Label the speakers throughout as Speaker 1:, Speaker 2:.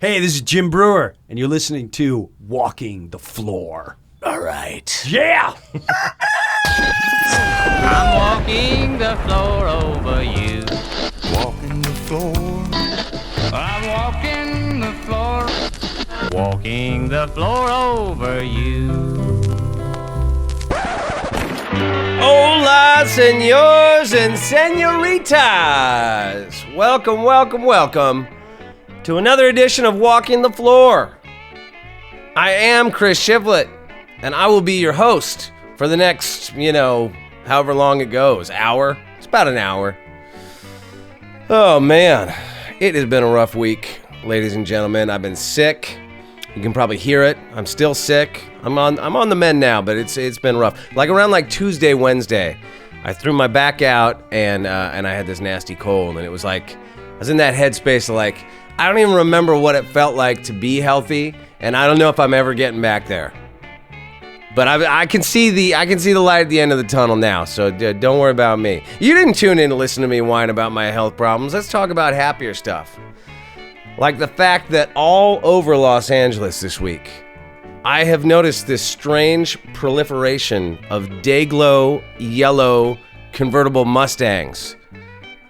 Speaker 1: Hey, this is Jim Breuer, and you're listening to Walking the Floor.
Speaker 2: All right.
Speaker 1: Yeah!
Speaker 3: I'm walking the floor over you.
Speaker 2: Walking the floor.
Speaker 3: I'm walking the floor. Walking the floor over you.
Speaker 4: Hola, senors and senoritas. Welcome, welcome, welcome to another edition of Walking the Floor. I am Chris Shivlett, and I will be your host for the next, however long it goes. Hour? It's about an hour. Oh, man. It has been a rough week, ladies and gentlemen. I've been sick. You can probably hear it. I'm still sick. I'm on the mend now, but it's been rough. Like around Tuesday, Wednesday, I threw my back out and I had this nasty cold, and it was like I was in that headspace of I don't even remember what it felt like to be healthy, and I don't know if I'm ever getting back there. But I can see the light at the end of the tunnel now, so don't worry about me. You didn't tune in to listen to me whine about my health problems. Let's talk about happier stuff. Like the fact that all over Los Angeles this week, I have noticed this strange proliferation of Dayglow yellow convertible Mustangs.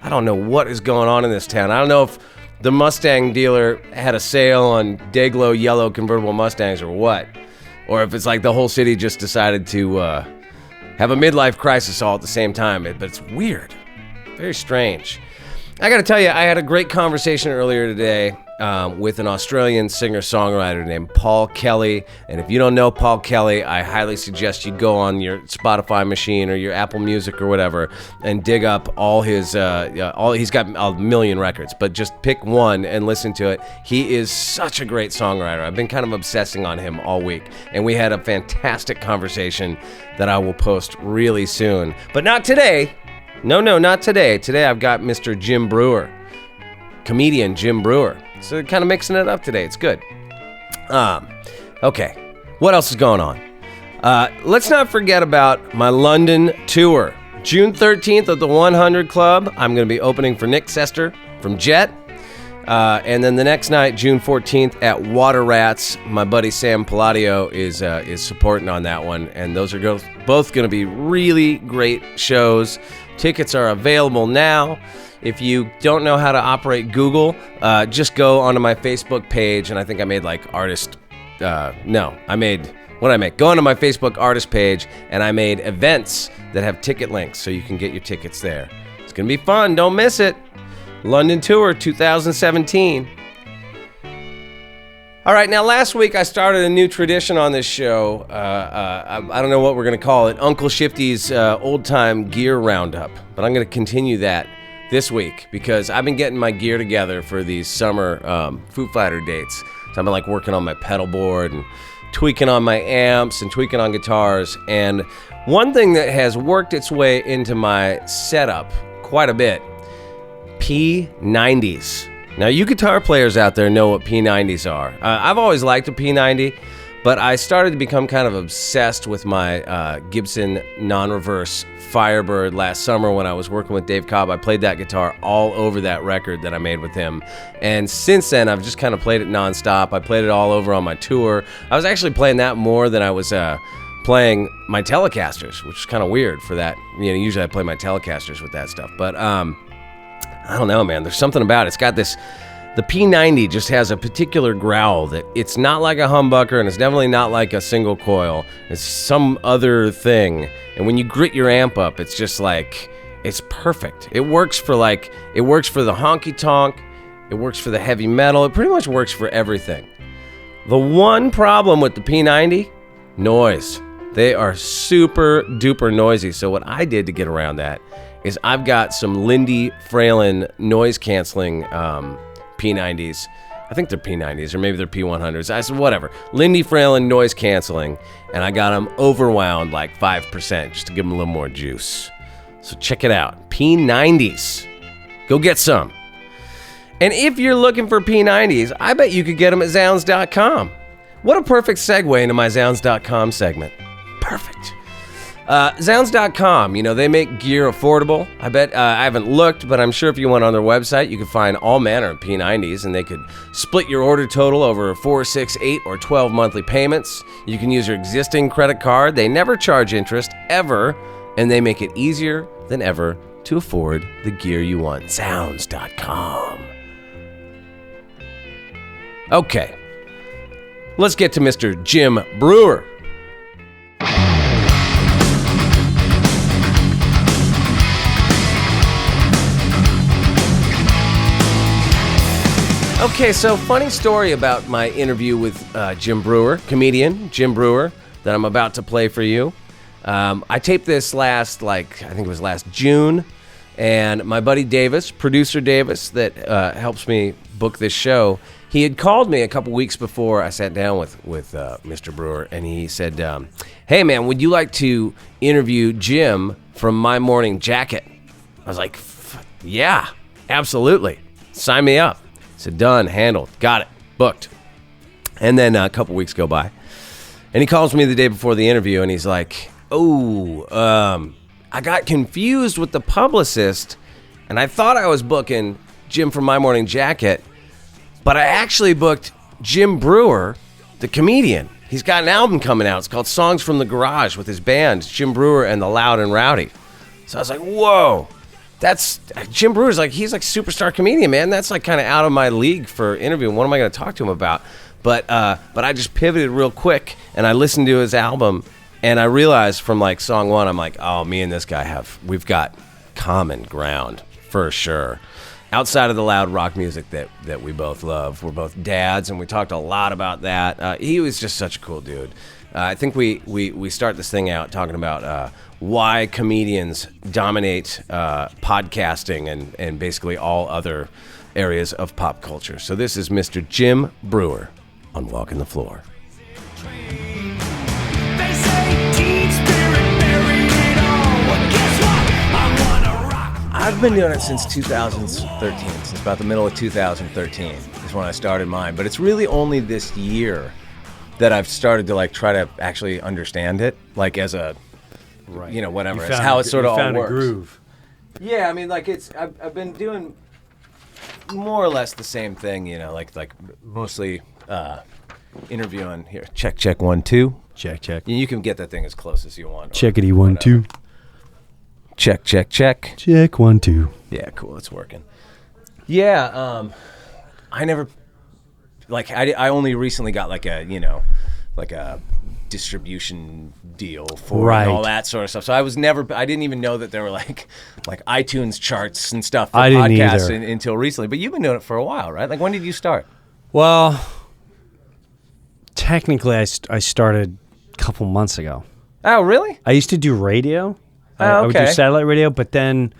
Speaker 4: I don't know what is going on in this town. I don't know if the Mustang dealer had a sale on Dayglow yellow convertible Mustangs or what. Or if it's like the whole city just decided to have a midlife crisis all at the same time. But it's weird. Very strange. I got to tell you, I had a great conversation earlier today with an Australian singer-songwriter named Paul Kelly. And if you don't know Paul Kelly, I highly suggest you go on your Spotify machine or your Apple Music or whatever and dig up all his, he's got a million records, but just pick one and listen to it. He is such a great songwriter. I've been kind of obsessing on him all week. And we had a fantastic conversation that I will post really soon. But not today. No, not today. Today I've got Mr. Jim Breuer, comedian Jim Breuer. So kind of mixing it up today. It's good. Okay. What else is going on? Let's not forget about my London tour. June 13th at the 100 Club. I'm going to be opening for Nick Sester from Jet. And then the next night, June 14th at Water Rats, my buddy Sam Palladio is supporting on that one. And those are both going to be really great shows. Tickets are available now. If you don't know how to operate Google, just go onto my Facebook page, and I think I made Go onto my Facebook artist page, and I made events that have ticket links, so you can get your tickets there. It's going to be fun. Don't miss it. London Tour 2017. All right, now last week I started a new tradition on this show. I don't know what we're going to call it, Uncle Shifty's old-time gear roundup, but I'm going to continue that this week because I've been getting my gear together for these summer Foo Fighter dates. So I've been working on my pedal board and tweaking on my amps and tweaking on guitars. And one thing that has worked its way into my setup quite a bit, P90s. Now, you guitar players out there know what P90s are. I've always liked a P90, but I started to become kind of obsessed with my Gibson non-reverse Firebird last summer when I was working with Dave Cobb. I played that guitar all over that record that I made with him. And since then, I've just kind of played it nonstop. I played it all over on my tour. I was actually playing that more than I was playing my Telecasters, which is kind of weird for that. Usually I play my Telecasters with that stuff. But I don't know, man. There's something about it. It's got this... The P90 just has a particular growl that it's not like a humbucker, and it's definitely not like a single coil. It's some other thing. And when you grit your amp up, it's just it's perfect. It works for the honky tonk. It works for the heavy metal. It pretty much works for everything. The one problem with the P90, noise. They are super duper noisy. So what I did to get around that is I've got some Lindy Fralin noise canceling P90s. I think they're P90s or maybe they're P100s. I said, whatever. Lindy Fralin noise canceling, and I got them overwound 5% just to give them a little more juice. So check it out. P90s. Go get some. And if you're looking for P90s, I bet you could get them at Zounds.com. What a perfect segue into my Zounds.com segment. Perfect. Zounds.com, they make gear affordable. I bet, I haven't looked, but I'm sure if you went on their website, you could find all manner of P90s, and they could split your order total over 4, 6, 8, or 12 monthly payments. You can use your existing credit card. They never charge interest, ever, and they make it easier than ever to afford the gear you want. Zounds.com. Okay, let's get to Mr. Jim Breuer. Okay, so funny story about my interview with Jim Breuer, comedian Jim Breuer, that I'm about to play for you. I taped this I think it was last June, and my buddy Davis, producer Davis, that helps me book this show, he had called me a couple weeks before I sat down with Mr. Breuer, and he said, hey man, would you like to interview Jim from My Morning Jacket? I was like, yeah, absolutely. Sign me up. I said, done, handled, got it, booked. And then a couple weeks go by, and he calls me the day before the interview, and he's like, I got confused with the publicist, and I thought I was booking Jim from My Morning Jacket, but I actually booked Jim Breuer, the comedian. He's got an album coming out. It's called Songs from the Garage with his band, Jim Breuer and the Loud and Rowdy. So I was like, whoa. That's Jim Breuer's he's like superstar comedian, man. That's like kind of out of my league for interviewing. What am I going to talk to him about? But I just pivoted real quick, and I listened to his album, and I realized from like song one, I'm like, oh, me and this guy we've got common ground for sure. Outside of the loud rock music that we both love, we're both dads, and we talked a lot about that. He was just such a cool dude. I think we start this thing out talking about why comedians dominate podcasting and basically all other areas of pop culture. So this is Mr. Jim Breuer on Walking the Floor. I've been doing it since 2013, since about the middle of 2013 is when I started mine. But it's really only this year that I've started to try to actually understand it, as a, whatever. It's how it sort of all works.
Speaker 1: A groove.
Speaker 4: Yeah, I mean, I've been doing more or less the same thing, mostly interviewing here. Check 1 2.
Speaker 1: Check.
Speaker 4: You can get that thing as close as you want.
Speaker 1: Checkity 1 2.
Speaker 4: Check.
Speaker 1: Check 1 2.
Speaker 4: Yeah, cool. It's working. Yeah, I never I only recently got a distribution deal for it and all that sort of stuff. So I didn't even know that there were like iTunes charts and stuff for podcasts until recently. But you've been doing it for a while, right? Like, when did you start?
Speaker 1: Well, technically, I started a couple months ago.
Speaker 4: Oh, really?
Speaker 1: I used to do radio. I would do satellite radio, but then...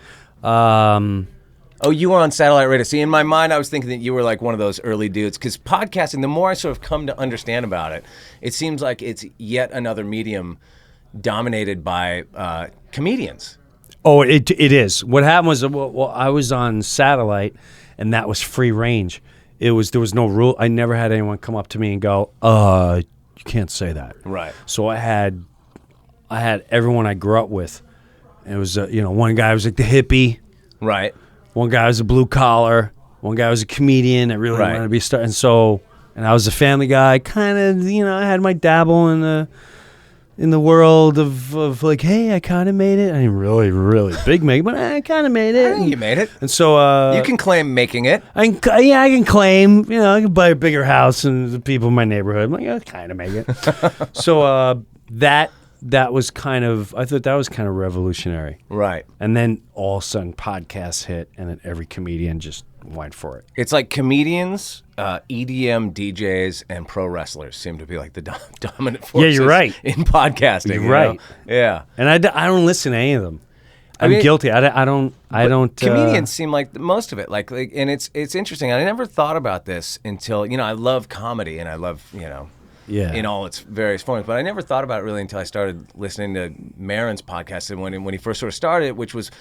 Speaker 4: Oh, you were on satellite radio. See, in my mind, I was thinking that you were like one of those early dudes. Because podcasting, the more I sort of come to understand about it, it seems like it's yet another medium dominated by comedians.
Speaker 1: Oh, it is. What happened was, I was on satellite, and that was free range. There was no rule. I never had anyone come up to me and go, you can't say that.
Speaker 4: Right.
Speaker 1: So I had everyone I grew up with. It was, one guy was like the hippie.
Speaker 4: Right.
Speaker 1: One guy was a blue collar. One guy was a comedian that really wanted to be starting. And I was a family guy. Kind of, I had my dabble in the world of like, hey, I kind of made it. I didn't really big make it, but I kind of made it.
Speaker 4: I think you made it.
Speaker 1: And so
Speaker 4: you can claim making it.
Speaker 1: I can claim. I can buy a bigger house than the people in my neighborhood. I'm like, I kind of make it. So that was kind of, I thought that was kind of revolutionary.
Speaker 4: Right.
Speaker 1: And then all of a sudden podcasts hit, and then every comedian just went for it.
Speaker 4: It's like comedians, EDM DJs, and pro wrestlers seem to be like the dominant forces
Speaker 1: you're right.
Speaker 4: in podcasting.
Speaker 1: You're right.
Speaker 4: Yeah.
Speaker 1: And I don't listen to any of them. I'm guilty. I don't.
Speaker 4: Comedians seem like most of it. And it's interesting. I never thought about this until, I love comedy, and I love, in all its various forms. But I never thought about it really until I started listening to Maron's podcast. And when he first sort of started, which was,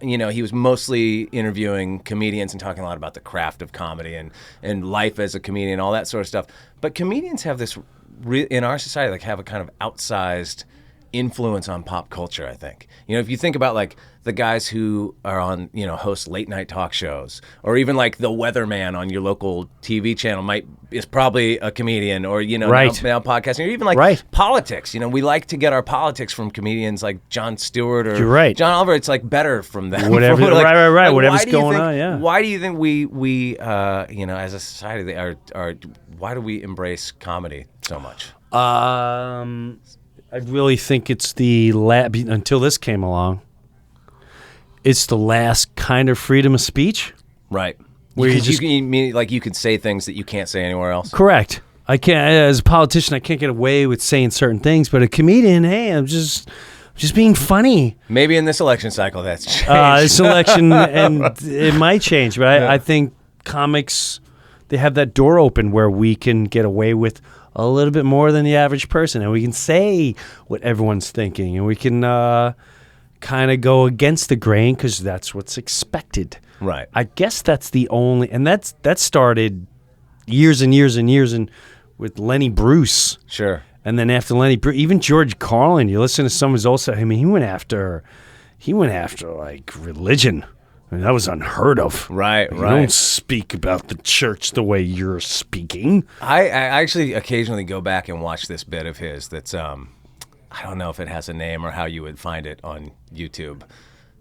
Speaker 4: he was mostly interviewing comedians and talking a lot about the craft of comedy and life as a comedian, all that sort of stuff. But comedians have this, in our society, have a kind of outsized influence on pop culture, I think. If you think about like the guys who are on, host late night talk shows, or even like the weatherman on your local TV channel is probably a comedian, or,
Speaker 1: Right.
Speaker 4: now podcasting, or even like politics. We like to get our politics from comedians like Jon Stewart or
Speaker 1: You're right.
Speaker 4: John Oliver. It's like better from them.
Speaker 1: Whatever,
Speaker 4: Like,
Speaker 1: right.
Speaker 4: like,
Speaker 1: Whatever's
Speaker 4: why do you
Speaker 1: going
Speaker 4: think-
Speaker 1: on, yeah.
Speaker 4: Why do you think we as a society why do we embrace comedy so much?
Speaker 1: I really think it's until this came along, it's the last kind of freedom of speech.
Speaker 4: Right.
Speaker 1: Where
Speaker 4: you mean like you could say things that you can't say anywhere else?
Speaker 1: Correct. I can't, as a politician, I can't get away with saying certain things, but a comedian, hey, I'm just being funny.
Speaker 4: Maybe in this election cycle that's changed.
Speaker 1: This election, and it might change, but I think comics, they have that door open where we can get away with a little bit more than the average person, and we can say what everyone's thinking, and we can kind of go against the grain because that's what's expected.
Speaker 4: Right.
Speaker 1: I guess that's the only, and that started years and years and years with Lenny Bruce.
Speaker 4: Sure.
Speaker 1: And then after Lenny Bruce, even George Carlin, you listen to some of his old stuff, I mean, he went after like religion. I mean, that was unheard of.
Speaker 4: Right,
Speaker 1: You
Speaker 4: right.
Speaker 1: don't speak about the church the way you're speaking.
Speaker 4: I actually occasionally go back and watch this bit of his that's I don't know if it has a name or how you would find it on YouTube,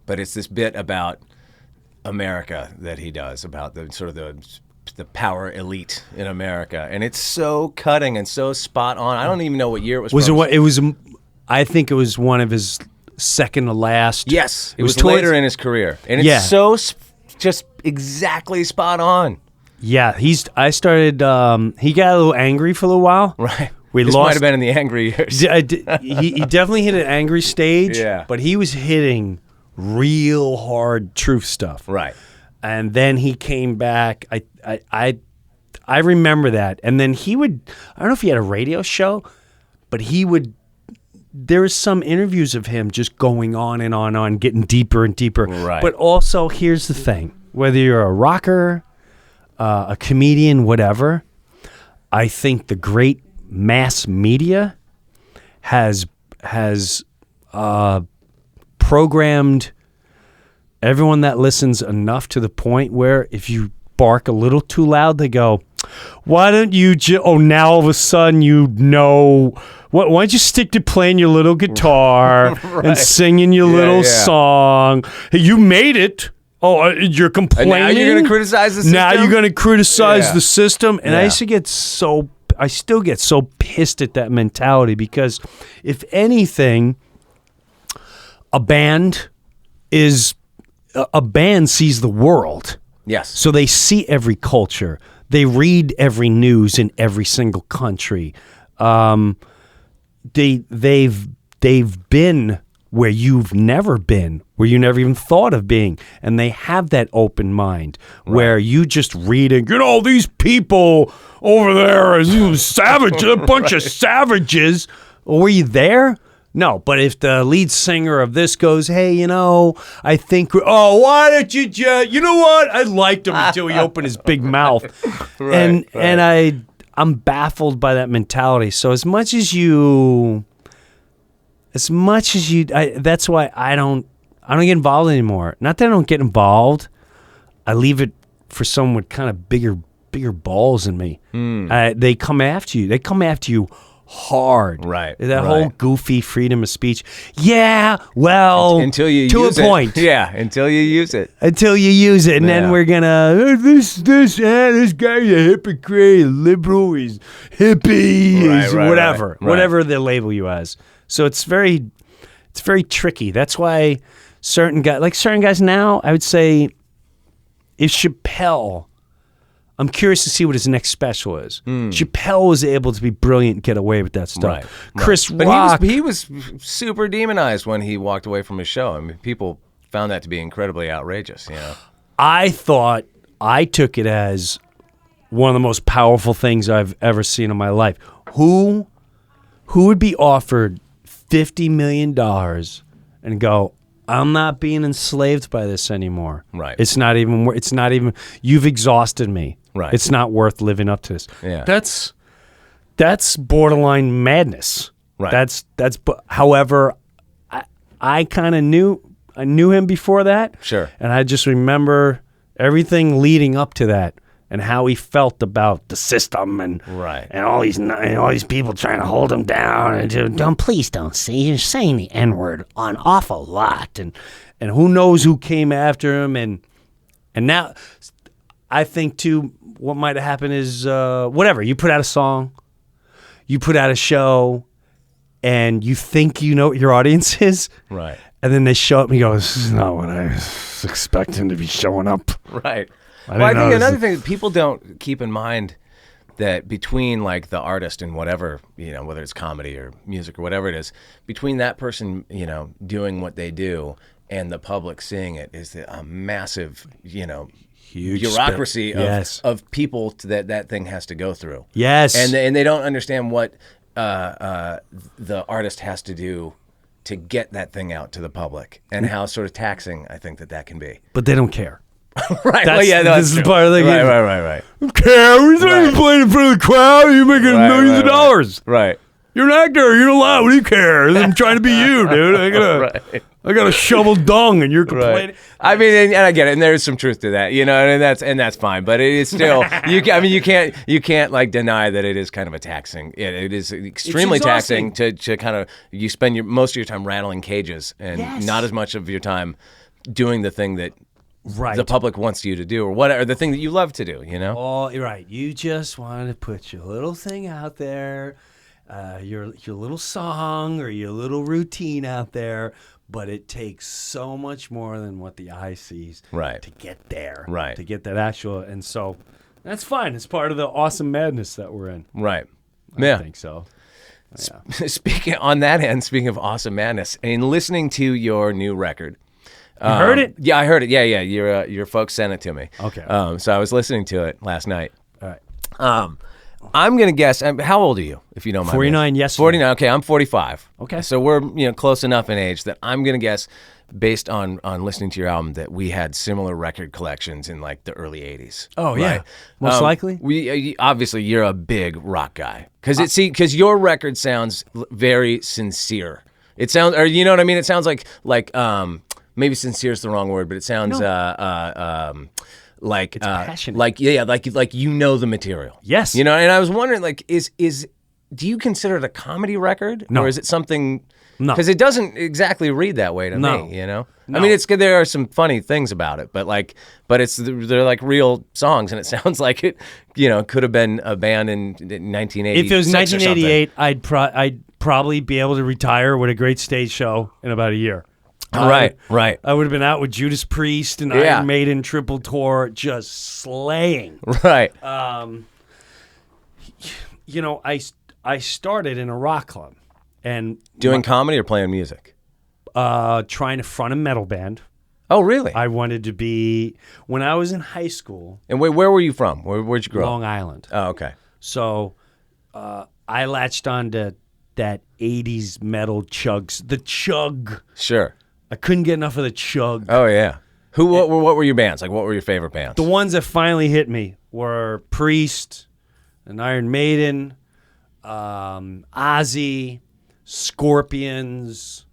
Speaker 4: but it's this bit about America that he does, about the sort of the power elite in America, and it's so cutting and so spot on. I don't even know what year it was.
Speaker 1: Was
Speaker 4: from.
Speaker 1: it what it was? I think it was one of his second to last.
Speaker 4: Yes, it was
Speaker 1: towards-
Speaker 4: later in his career, and it's just exactly spot on.
Speaker 1: Yeah, I started. He got a little angry for a little while.
Speaker 4: Right.
Speaker 1: This
Speaker 4: might have been in the angry years.
Speaker 1: He definitely hit an angry stage.
Speaker 4: Yeah.
Speaker 1: But he was hitting real hard truth stuff.
Speaker 4: Right.
Speaker 1: And then he came back. I remember that. And then he would. I don't know if he had a radio show, but he would. There was some interviews of him just going on and on, getting deeper and deeper.
Speaker 4: Right.
Speaker 1: But also, here's the thing: whether you're a rocker, a comedian, whatever, I think the great mass media has programmed everyone that listens enough to the point where if you bark a little too loud, they go, "Why don't you? Now all of a sudden you know." Why don't you stick to playing your little guitar and singing your little song? Hey, you made it. Oh, you're complaining.
Speaker 4: And now you're going to criticize the system?
Speaker 1: Now you're going to criticize
Speaker 4: Yeah.
Speaker 1: the system. And I
Speaker 4: Yeah.
Speaker 1: used to get I still get so pissed at that mentality because if anything, a band sees the world.
Speaker 4: Yes.
Speaker 1: So they see every culture. They read every news in every single country. They've been where you've never been, where you never even thought of being, and they have that open mind where you just reading, these people over there are savage, a bunch of savages. Were you there? No, but if the lead singer of this goes, hey, I think, why don't you just, you know what? I liked him until he opened his big mouth. And I'm baffled by that mentality. So as much as you, that's why I don't get involved anymore. Not that I don't get involved. I leave it for someone with kind of bigger balls than me. They come after you. They come after you hard.
Speaker 4: Right.
Speaker 1: That whole goofy freedom of speech. Yeah, well,
Speaker 4: until you
Speaker 1: to
Speaker 4: use
Speaker 1: a point.
Speaker 4: Yeah, until you use it.
Speaker 1: Until you use it, and then we're gonna this guy's a hypocrite, a liberal, he's hippie,
Speaker 4: Right, right.
Speaker 1: whatever they label you as. So it's very tricky. That's why certain guys now, I would say, if Chappelle, I'm curious to see what his next special is. Chappelle was able to be brilliant and get away with that stuff.
Speaker 4: Right.
Speaker 1: Chris
Speaker 4: But
Speaker 1: Rock,
Speaker 4: he was super demonized when he walked away from his show. I mean, people found that to be incredibly outrageous.
Speaker 1: I took it as one of the most powerful things I've ever seen in my life. Who would be offered $50 million and go, I'm not being enslaved by this anymore.
Speaker 4: Right.
Speaker 1: It's not even, you've exhausted me.
Speaker 4: Right.
Speaker 1: It's not worth living up to this.
Speaker 4: Yeah.
Speaker 1: That's borderline madness. That's. However, I kind of knew him before that.
Speaker 4: Sure.
Speaker 1: And I just remember everything leading up to that and how he felt about the system and all these people trying to hold him down and please don't say you're saying the N-word an awful lot and who knows who came after him and now I think too what might have happened is whatever, you put out a song, you put out a show, and you think you know what your audience is.
Speaker 4: Right.
Speaker 1: And then they show up and he goes, this is not what I was expecting to be showing up.
Speaker 4: Right. I think another thing that people don't keep in mind that between like the artist and whatever, whether it's comedy or music or whatever it is, between that person, doing what they do and the public seeing it is a massive, huge bureaucracy of people that thing has to go through.
Speaker 1: Yes.
Speaker 4: And they don't understand what the artist has to do to get that thing out to the public and how sort of taxing I think that can be.
Speaker 1: But they don't care.
Speaker 4: Right.
Speaker 1: This is part of the game.
Speaker 4: Right.
Speaker 1: Who cares? You're playing in front of the crowd. You're making millions of dollars.
Speaker 4: Right.
Speaker 1: You're an actor. You're allowed. What do you care? I'm trying to be you, dude. I got to shovel dung, and you're complaining.
Speaker 4: Right. I mean, and I get it, and there's some truth to that, and that's fine. But it is still, you can't like deny that it is kind of a taxing. It is extremely taxing to kind of you spend most of your time rattling cages and not as much of your time doing the thing that. Right. The public wants you to do, or whatever, the thing that you love to do,
Speaker 1: Oh, right. You just want to put your little thing out there, your little song or your little routine out there, but it takes so much more than what the eye sees to get there, to get that actual, and so that's fine. It's part of the awesome madness that we're in.
Speaker 4: Right.
Speaker 1: I think so.
Speaker 4: Yeah. Speaking of awesome madness, and listening to your new record.
Speaker 1: You heard it?
Speaker 4: Yeah, I heard it. Yeah. Your folks sent it to me.
Speaker 1: Okay.
Speaker 4: So I was listening to it last night.
Speaker 1: All right.
Speaker 4: I'm gonna guess. How old are you, if you don't mind?
Speaker 1: 49. Yes.
Speaker 4: 49. Okay, I'm 45.
Speaker 1: Okay.
Speaker 4: So we're close enough in age that I'm gonna guess, based on listening to your album, that we had similar record collections in like the early '80s.
Speaker 1: Oh yeah. Right? Most likely.
Speaker 4: We obviously you're a big rock guy because your record sounds very sincere. It sounds, or you know what I mean. It sounds like maybe sincere is the wrong word, but it sounds like
Speaker 1: it's passionate.
Speaker 4: like the material.
Speaker 1: Yes.
Speaker 4: And I was wondering, like, do you consider it a comedy record,
Speaker 1: No.
Speaker 4: or is it something?
Speaker 1: No,
Speaker 4: because it doesn't exactly read that way to me.
Speaker 1: No.
Speaker 4: I mean, there are some funny things about it, but they're like real songs, and it sounds like it, could have been a band in 1980.
Speaker 1: If it was 1988, I'd probably be able to retire with a great stage show in about a year.
Speaker 4: Right.
Speaker 1: I would have been out with Judas Priest and Iron Maiden triple tour, just slaying.
Speaker 4: Right.
Speaker 1: I started in a rock club and
Speaker 4: doing comedy or playing music.
Speaker 1: Trying to front a metal band.
Speaker 4: Oh, really?
Speaker 1: I wanted to be when I was in high school.
Speaker 4: And where were you from? Where'd you grow up?
Speaker 1: Long Island.
Speaker 4: Oh, okay.
Speaker 1: So I latched on to that 80s metal chugs. The chug.
Speaker 4: Sure.
Speaker 1: I couldn't get enough of the chug.
Speaker 4: Oh, yeah. What were your bands? Like, what were your favorite bands?
Speaker 1: The ones that finally hit me were Priest and Iron Maiden, Ozzy, Scorpions,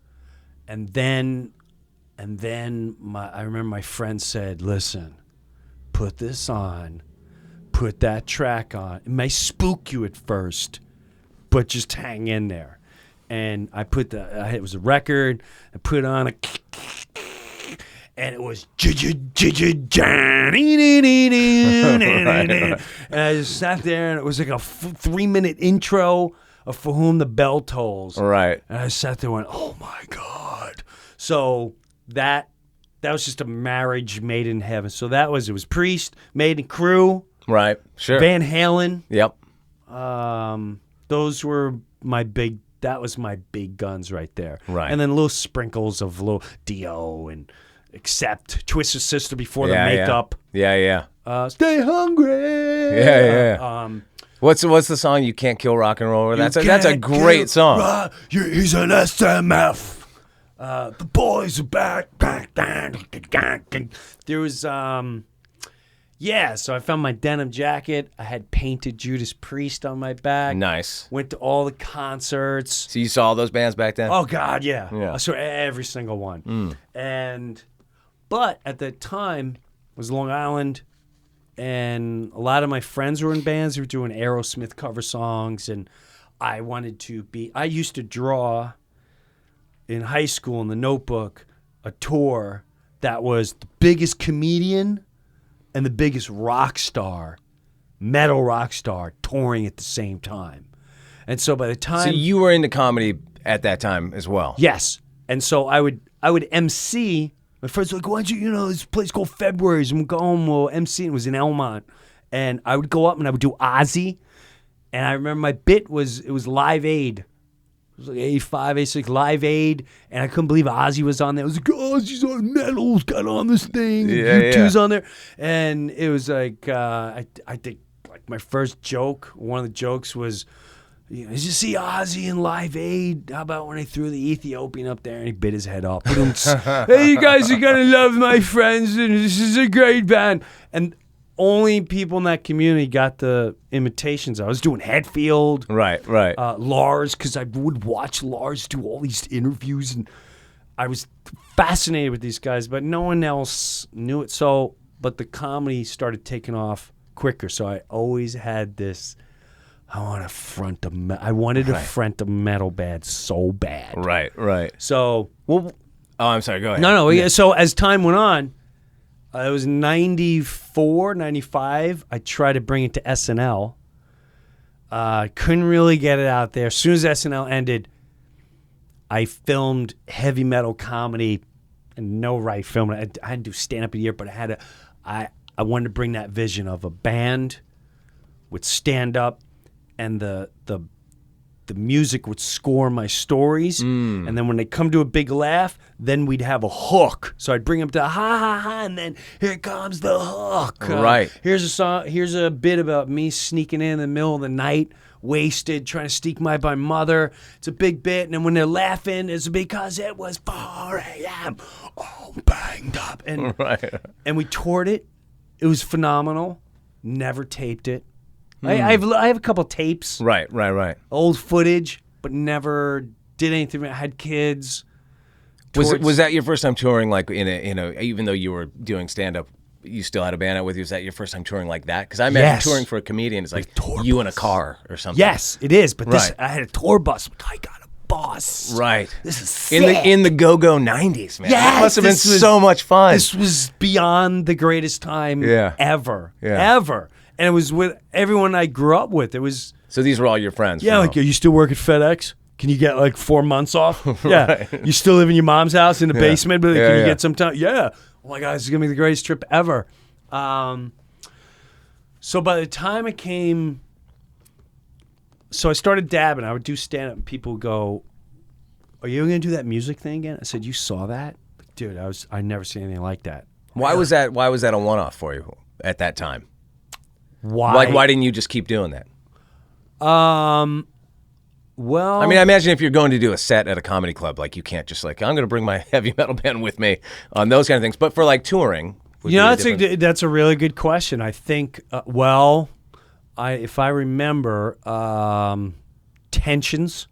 Speaker 1: and then I remember my friend said, listen, put this on, put that track on. It may spook you at first, but just hang in there. And I put it was a record, I put on and it was and I just sat there and it was like a 3-minute intro of For Whom the Bell Tolls.
Speaker 4: Right.
Speaker 1: And I sat there and went, oh my God. So that was just a marriage made in heaven. So it was Priest, Maiden, Crew.
Speaker 4: Right. Sure.
Speaker 1: Van Halen.
Speaker 4: Yep.
Speaker 1: Those were that was my big guns right there.
Speaker 4: Right.
Speaker 1: And then little sprinkles of little Dio and Accept, Twisted Sister before the makeup.
Speaker 4: Yeah.
Speaker 1: Stay hungry.
Speaker 4: Yeah. What's the song You Can't Kill Rock and Roll? That's a great song.
Speaker 1: He's an SMF. The boys are back. There was Yeah, so I found my denim jacket. I had painted Judas Priest on my back.
Speaker 4: Nice.
Speaker 1: Went to all the concerts.
Speaker 4: So you saw all those bands back then?
Speaker 1: Oh, God, yeah.
Speaker 4: Yeah.
Speaker 1: I saw every single one. But at the time, it was Long Island, and a lot of my friends were in bands who were doing Aerosmith cover songs, and I wanted to be... I used to draw in high school in the notebook a tour that was the biggest comedian and the biggest rock star, metal rock star, touring at the same time. And so by the time...
Speaker 4: So you were into comedy at that time as well?
Speaker 1: Yes. And so I would MC. My friends were like, why don't you know, this place called February's, and we'll go home, we'll MC. It was in Elmont. And I would go up and I would do Ozzy. And I remember my bit was Live Aid. It was like 85, 86, Live Aid, and I couldn't believe Ozzy was on there. I was like, Ozzy's on Metal's got on this thing. U2's on there. And it was like, I think like my first joke, one of the jokes was, you know, did you see Ozzy in Live Aid? How about when I threw the Ethiopian up there and he bit his head off? Hey, you guys are going to love my friends, and this is a great band. And only people in that community got the imitations. I was doing Hetfield.
Speaker 4: Right.
Speaker 1: Lars, because I would watch Lars do all these interviews, and I was fascinated with these guys, but no one else knew it. So, but the comedy started taking off quicker, so I always had this, I wanted to front a metal band so bad.
Speaker 4: Right.
Speaker 1: So,
Speaker 4: Well, oh, I'm sorry, go ahead.
Speaker 1: No. So as time went on, it was 94, 95. I tried to bring it to SNL. Couldn't really get it out there. As soon as SNL ended, I filmed heavy metal comedy, and no right film. I didn't do stand-up a year, but I wanted to bring that vision of a band with stand-up, and the music would score my stories, and then when they come to a big laugh, then we'd have a hook. So I'd bring them to ha ha ha, and then here comes the hook.
Speaker 4: Right.
Speaker 1: Here's a song. Here's a bit about me sneaking in the middle of the night, wasted, trying to sneak my mother. It's a big bit, and then when they're laughing, it's because it was 4 a.m. all banged up, and and we toured it. It was phenomenal. Never taped it. I have a couple tapes.
Speaker 4: Right.
Speaker 1: Old footage, but never did anything. I had kids.
Speaker 4: Was that your first time touring? Like in a even though you were doing stand up, you still had a band out with you. Was that your first time touring like that? Because I imagine touring for a comedian is like you in a car or something.
Speaker 1: Yes, it is. But this, I had a tour bus. I got a bus.
Speaker 4: Right.
Speaker 1: This is sick.
Speaker 4: In the go-go 90s, man.
Speaker 1: Yes,
Speaker 4: that must have been so much fun.
Speaker 1: This was beyond the greatest time ever. And it was with everyone I grew up with. It was.
Speaker 4: So these were all your friends?
Speaker 1: Yeah, like, you still work at FedEx? Can you get like 4 months off? Yeah. You still live in your mom's house in the basement, but can you get some time? Yeah. Oh my God, this is going to be the greatest trip ever. So by the time it came, so I started dabbing. I would do stand-up, and people would go, are you going to do that music thing again? I said, you saw that? Dude, I never seen anything like that.
Speaker 4: Why was that a one-off for you at that time?
Speaker 1: Why?
Speaker 4: Like, why didn't you just keep doing that?
Speaker 1: Well,
Speaker 4: I mean, I imagine if you're going to do a set at a comedy club, like you can't just like, I'm going to bring my heavy metal band with me on those kind of things. But for like touring,
Speaker 1: that's a really good question. I think, if I remember, Tensions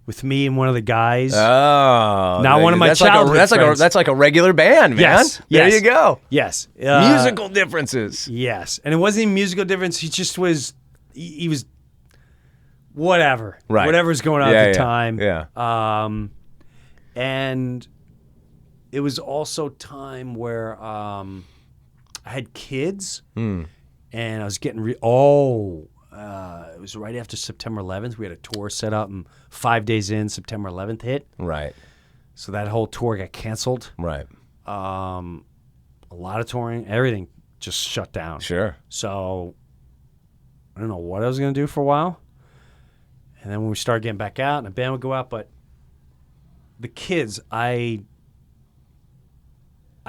Speaker 1: with me and one of the guys.
Speaker 4: Oh,
Speaker 1: not one of my childhood friends.
Speaker 4: That's like a regular band, man.
Speaker 1: Yes,
Speaker 4: there you go.
Speaker 1: Yes,
Speaker 4: musical differences.
Speaker 1: Yes, and it wasn't even musical difference. He just was. He was. Whatever.
Speaker 4: Right.
Speaker 1: Whatever's going on at the time.
Speaker 4: Yeah.
Speaker 1: And it was also time where I had kids, and I was getting it was right after September 11th. We had a tour set up, and 5 days in, September 11th hit.
Speaker 4: Right.
Speaker 1: So that whole tour got canceled.
Speaker 4: Right.
Speaker 1: A lot of touring, everything just shut down.
Speaker 4: Sure.
Speaker 1: So I don't know what I was going to do for a while. And then when we started getting back out, and the band would go out, but the kids, I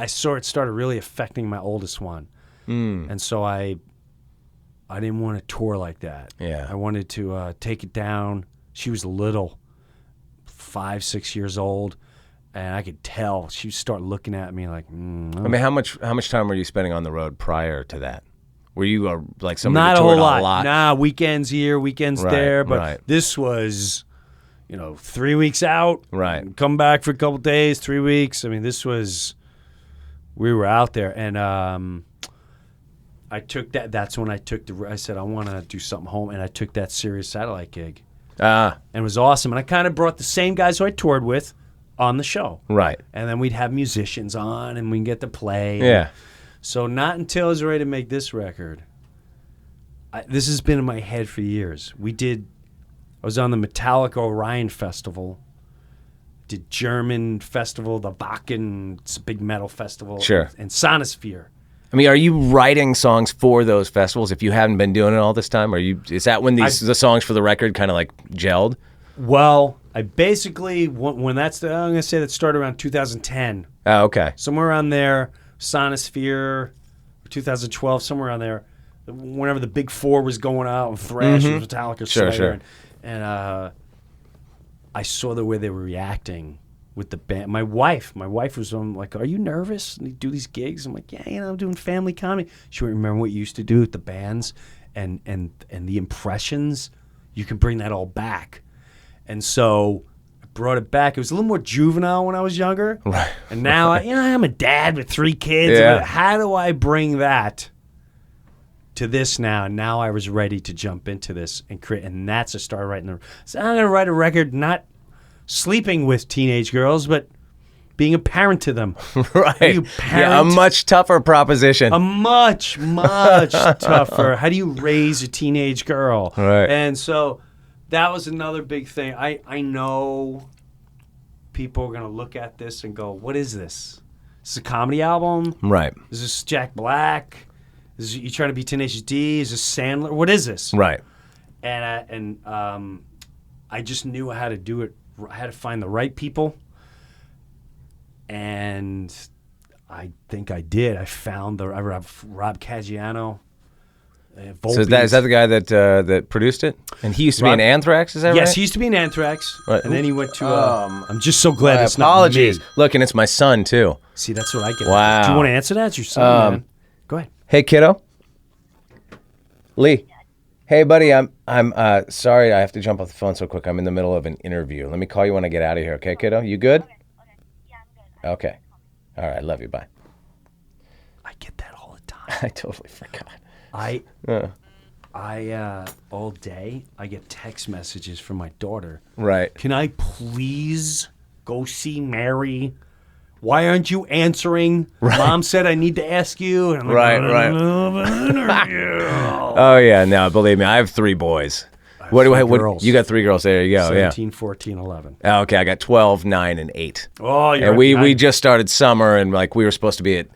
Speaker 1: saw it started really affecting my oldest one. And so I didn't want to tour like that.
Speaker 4: Yeah.
Speaker 1: I wanted to take it down. She was little, 5, 6 years old, and I could tell she would start looking at me like.
Speaker 4: I mean, how much time were you spending on the road prior to that? Were you like somebody
Speaker 1: Not
Speaker 4: that
Speaker 1: a
Speaker 4: toured
Speaker 1: whole
Speaker 4: a lot?
Speaker 1: Nah, weekends here, weekends
Speaker 4: Right,
Speaker 1: there. But
Speaker 4: right.
Speaker 1: this was, 3 weeks out.
Speaker 4: Right.
Speaker 1: Come back for a couple days, 3 weeks. I mean, we were out there. And I took that. That's when I said, I want to do something home. And I took that Sirius Satellite gig. And it was awesome. And I kind of brought the same guys who I toured with on the show.
Speaker 4: Right.
Speaker 1: And then we'd have musicians on and we'd get to play.
Speaker 4: Yeah.
Speaker 1: So not until I was ready to make this record. This has been in my head for years. I was on the Metallica Orion Festival. Did German festival, the Wacken, it's a big metal festival.
Speaker 4: Sure.
Speaker 1: And Sonosphere.
Speaker 4: I mean, are you writing songs for those festivals if you haven't been doing it all this time? Is that when the songs for the record kind of like gelled?
Speaker 1: Well, I basically, when I'm going to say that started around 2010.
Speaker 4: Oh, okay.
Speaker 1: Somewhere around there, Sonosphere, 2012, somewhere around there, whenever the Big Four was going out, and Thrash, and Metallica,
Speaker 4: Sure,
Speaker 1: Slayer,
Speaker 4: sure.
Speaker 1: And I saw the way they were reacting with the band. My wife was like, "Are you nervous? And you do these gigs?" I'm like, "Yeah, I'm doing family comedy." She wouldn't remember what you used to do with the bands and the impressions. You can bring that all back, and so I brought it back. It was a little more juvenile when I was younger,
Speaker 4: Right.
Speaker 1: and now I'm a dad with 3 kids.
Speaker 4: Yeah.
Speaker 1: How do I bring that to this now? And now I was ready to jump into this and create, and that's a start writing. So I'm gonna write a record, not sleeping with teenage girls, but being a parent to them.
Speaker 4: Right.
Speaker 1: You parent
Speaker 4: Yeah, a much tougher proposition.
Speaker 1: a much, much tougher. How do you raise a teenage girl?
Speaker 4: Right.
Speaker 1: And so that was another big thing. I know people are gonna look at this and go, "What is this? Is this a comedy album?
Speaker 4: Right.
Speaker 1: Is this Jack Black? Is you trying to be Tenacious D? Is this Sandler? What is this?"
Speaker 4: Right.
Speaker 1: And I just knew how to do it. I had to find the right people, and I think I did. I found Rob Caggiano.
Speaker 4: So is that the guy that produced it? And he used to be in Anthrax, is that right?
Speaker 1: Yes, he used to be in Anthrax,
Speaker 4: Right.
Speaker 1: and then he went to. I'm just so glad it's
Speaker 4: apologies.
Speaker 1: not me.
Speaker 4: Look, and it's my son too.
Speaker 1: See, that's what I get.
Speaker 4: Wow.
Speaker 1: Do you want to answer that? It's your son, man. Go ahead.
Speaker 4: Hey, kiddo. Lee. Hey, buddy. I'm sorry. I have to jump off the phone so quick. I'm in the middle of an interview. Let me call you when I get out of here. Okay, kiddo? You good?
Speaker 5: Okay. Yeah, I'm good.
Speaker 4: Okay. All right. Love you. Bye.
Speaker 1: I get that all the time.
Speaker 4: I totally forgot.
Speaker 1: I all day I get text messages from my daughter.
Speaker 4: Right.
Speaker 1: Can I please go see Mary? Why aren't you answering?
Speaker 4: Right.
Speaker 1: Mom said I need to ask you. And I'm like,
Speaker 4: Right,
Speaker 1: "I'm
Speaker 4: right.
Speaker 1: in the middle of an interview."
Speaker 4: Oh yeah. No, believe me, I have 3 boys. What do I?
Speaker 1: three
Speaker 4: What
Speaker 1: girls.
Speaker 4: you got? 3 girls. There you go.
Speaker 1: 17, 14, 11.
Speaker 4: Yeah. Okay. I got 12, 9, and 8.
Speaker 1: Oh, you're
Speaker 4: And we just started summer, and like we were supposed to be at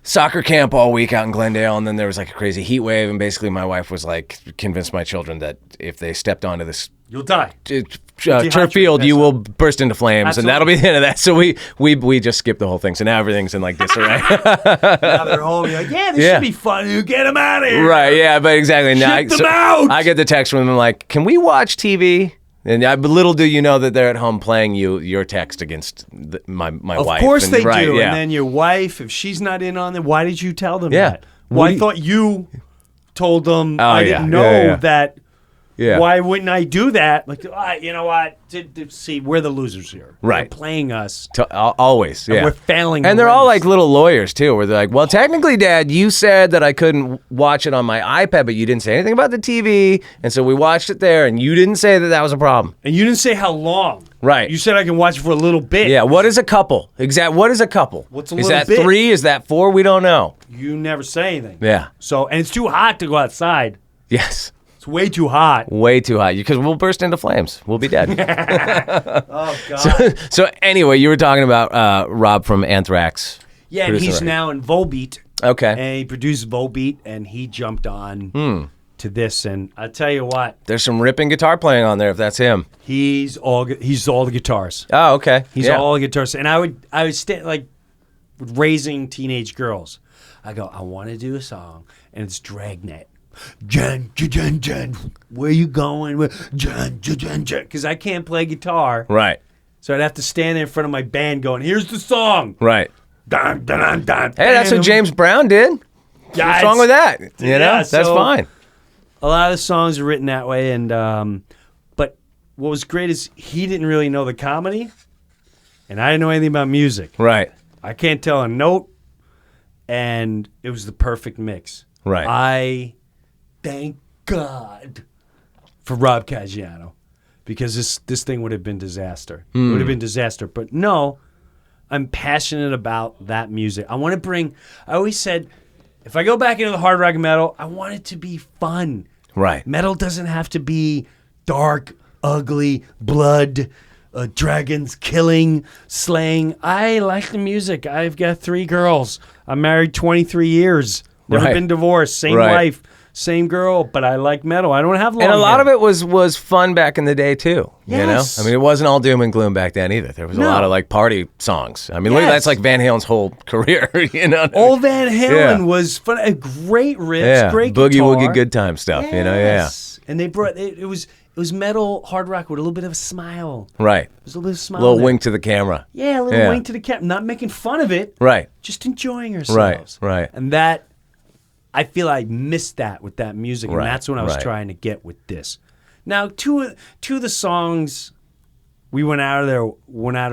Speaker 4: soccer camp all week out in Glendale, and then there was like a crazy heat wave, and basically my wife was like convinced my children that if they stepped onto this
Speaker 1: You'll die.
Speaker 4: turf field, you will burst into flames,
Speaker 1: Absolutely.
Speaker 4: and that'll be the end of that. So we just skipped the whole thing. So now everything's in like disarray.
Speaker 1: Now they're home. You're like, yeah, this
Speaker 4: Yeah.
Speaker 1: should be fun. You get them out of here.
Speaker 4: Right? Yeah, but exactly. Now,
Speaker 1: Ship them out.
Speaker 4: I get the text from them like, "Can we watch TV?" And little do you know that they're at home playing your text against my wife.
Speaker 1: Of course
Speaker 4: and,
Speaker 1: they
Speaker 4: right,
Speaker 1: do.
Speaker 4: Yeah.
Speaker 1: And then your wife, if she's not in on it, why did you tell them
Speaker 4: Yeah.
Speaker 1: that? Well,
Speaker 4: What do
Speaker 1: I
Speaker 4: you-
Speaker 1: thought you told them.
Speaker 4: Oh,
Speaker 1: I
Speaker 4: yeah.
Speaker 1: didn't know
Speaker 4: Yeah, yeah.
Speaker 1: that.
Speaker 4: Yeah.
Speaker 1: Why wouldn't I do that? Like, you know what? See, we're the losers here.
Speaker 4: Right.
Speaker 1: They're playing us.
Speaker 4: Always, yeah.
Speaker 1: And we're failing.
Speaker 4: And they're all like
Speaker 1: horrendously.
Speaker 4: little lawyers too, where they're like, "Well, technically, Dad, you said that I couldn't watch it on my iPad, but you didn't say anything about the TV, and so we watched it there, and you didn't say that was a problem."
Speaker 1: And you didn't say how long.
Speaker 4: Right.
Speaker 1: You said I can watch it for a little bit.
Speaker 4: Yeah. What is a couple? What is a couple?
Speaker 1: What's a
Speaker 4: is
Speaker 1: little
Speaker 4: that
Speaker 1: bit?
Speaker 4: 3? Is that 4? We don't know.
Speaker 1: You never say anything.
Speaker 4: Yeah.
Speaker 1: So, and it's too hot to go outside.
Speaker 4: Yes.
Speaker 1: It's way too hot.
Speaker 4: Way too hot. Because we'll burst into flames. We'll be dead.
Speaker 1: Oh, God.
Speaker 4: So anyway, you were talking about Rob from Anthrax.
Speaker 1: Yeah, and
Speaker 4: producing
Speaker 1: he's
Speaker 4: the
Speaker 1: now in Volbeat.
Speaker 4: Okay.
Speaker 1: And he produced Volbeat, and he jumped on to this. And I tell you what,
Speaker 4: There's some ripping guitar playing on there if that's him.
Speaker 1: he's all the guitars.
Speaker 4: Oh, okay.
Speaker 1: He's
Speaker 4: Yeah.
Speaker 1: all the guitars. And I would stay like raising teenage girls. I go, I want to do a song, and it's Dragnet. Jen, Jen, Jen, where you going? Jen, Jen, Jen, because I can't play guitar,
Speaker 4: Right.
Speaker 1: so I'd have to stand there in front of my band going, "Here's the song."
Speaker 4: Right.
Speaker 1: Dun, dun, dun, dun.
Speaker 4: Hey, that's what James Brown did.
Speaker 1: Yeah,
Speaker 4: What's wrong with that? You know, that's
Speaker 1: so
Speaker 4: fine.
Speaker 1: A lot of the songs are written that way, and but what was great is he didn't really know the comedy, and I didn't know anything about music.
Speaker 4: Right.
Speaker 1: I can't tell a note, and it was the perfect mix.
Speaker 4: Right.
Speaker 1: I thank God for Rob Caggiano, because this thing would have been disaster. It would have been disaster. But no, I'm passionate about that music. I always said, if I go back into the hard rock and metal, I want it to be fun.
Speaker 4: Right.
Speaker 1: Metal doesn't have to be dark, ugly, blood, dragons killing, slaying. I like the music. I've got 3 girls. I'm married 23 years. Never
Speaker 4: Right.
Speaker 1: been divorced. Same
Speaker 4: Right.
Speaker 1: wife, same girl. But I like metal. I don't have long
Speaker 4: And a lot
Speaker 1: hair.
Speaker 4: of it was fun back in the day too.
Speaker 1: Yes.
Speaker 4: You know, I mean, it wasn't all doom and gloom back then either. There was a
Speaker 1: No.
Speaker 4: lot of like party songs. I mean, look,
Speaker 1: Yes.
Speaker 4: that's like Van Halen's whole career. You know,
Speaker 1: Old Van Halen
Speaker 4: Yeah.
Speaker 1: was fun. Great riffs,
Speaker 4: yeah,
Speaker 1: great
Speaker 4: boogie
Speaker 1: guitar.
Speaker 4: woogie good time stuff. You know, yeah,
Speaker 1: Yes. And they brought it was metal hard rock with a little bit of a smile.
Speaker 4: right.
Speaker 1: There's a little bit of a smile.
Speaker 4: A little
Speaker 1: there.
Speaker 4: wink to the camera.
Speaker 1: Yeah, a little
Speaker 4: Yeah.
Speaker 1: wink to the camera. Not making fun of it.
Speaker 4: Right.
Speaker 1: Just enjoying ourselves.
Speaker 4: Right.
Speaker 1: And that, I feel I missed that with that music,
Speaker 4: Right,
Speaker 1: and that's what I was
Speaker 4: right.
Speaker 1: trying to get with this. Now, two of the songs, we went out of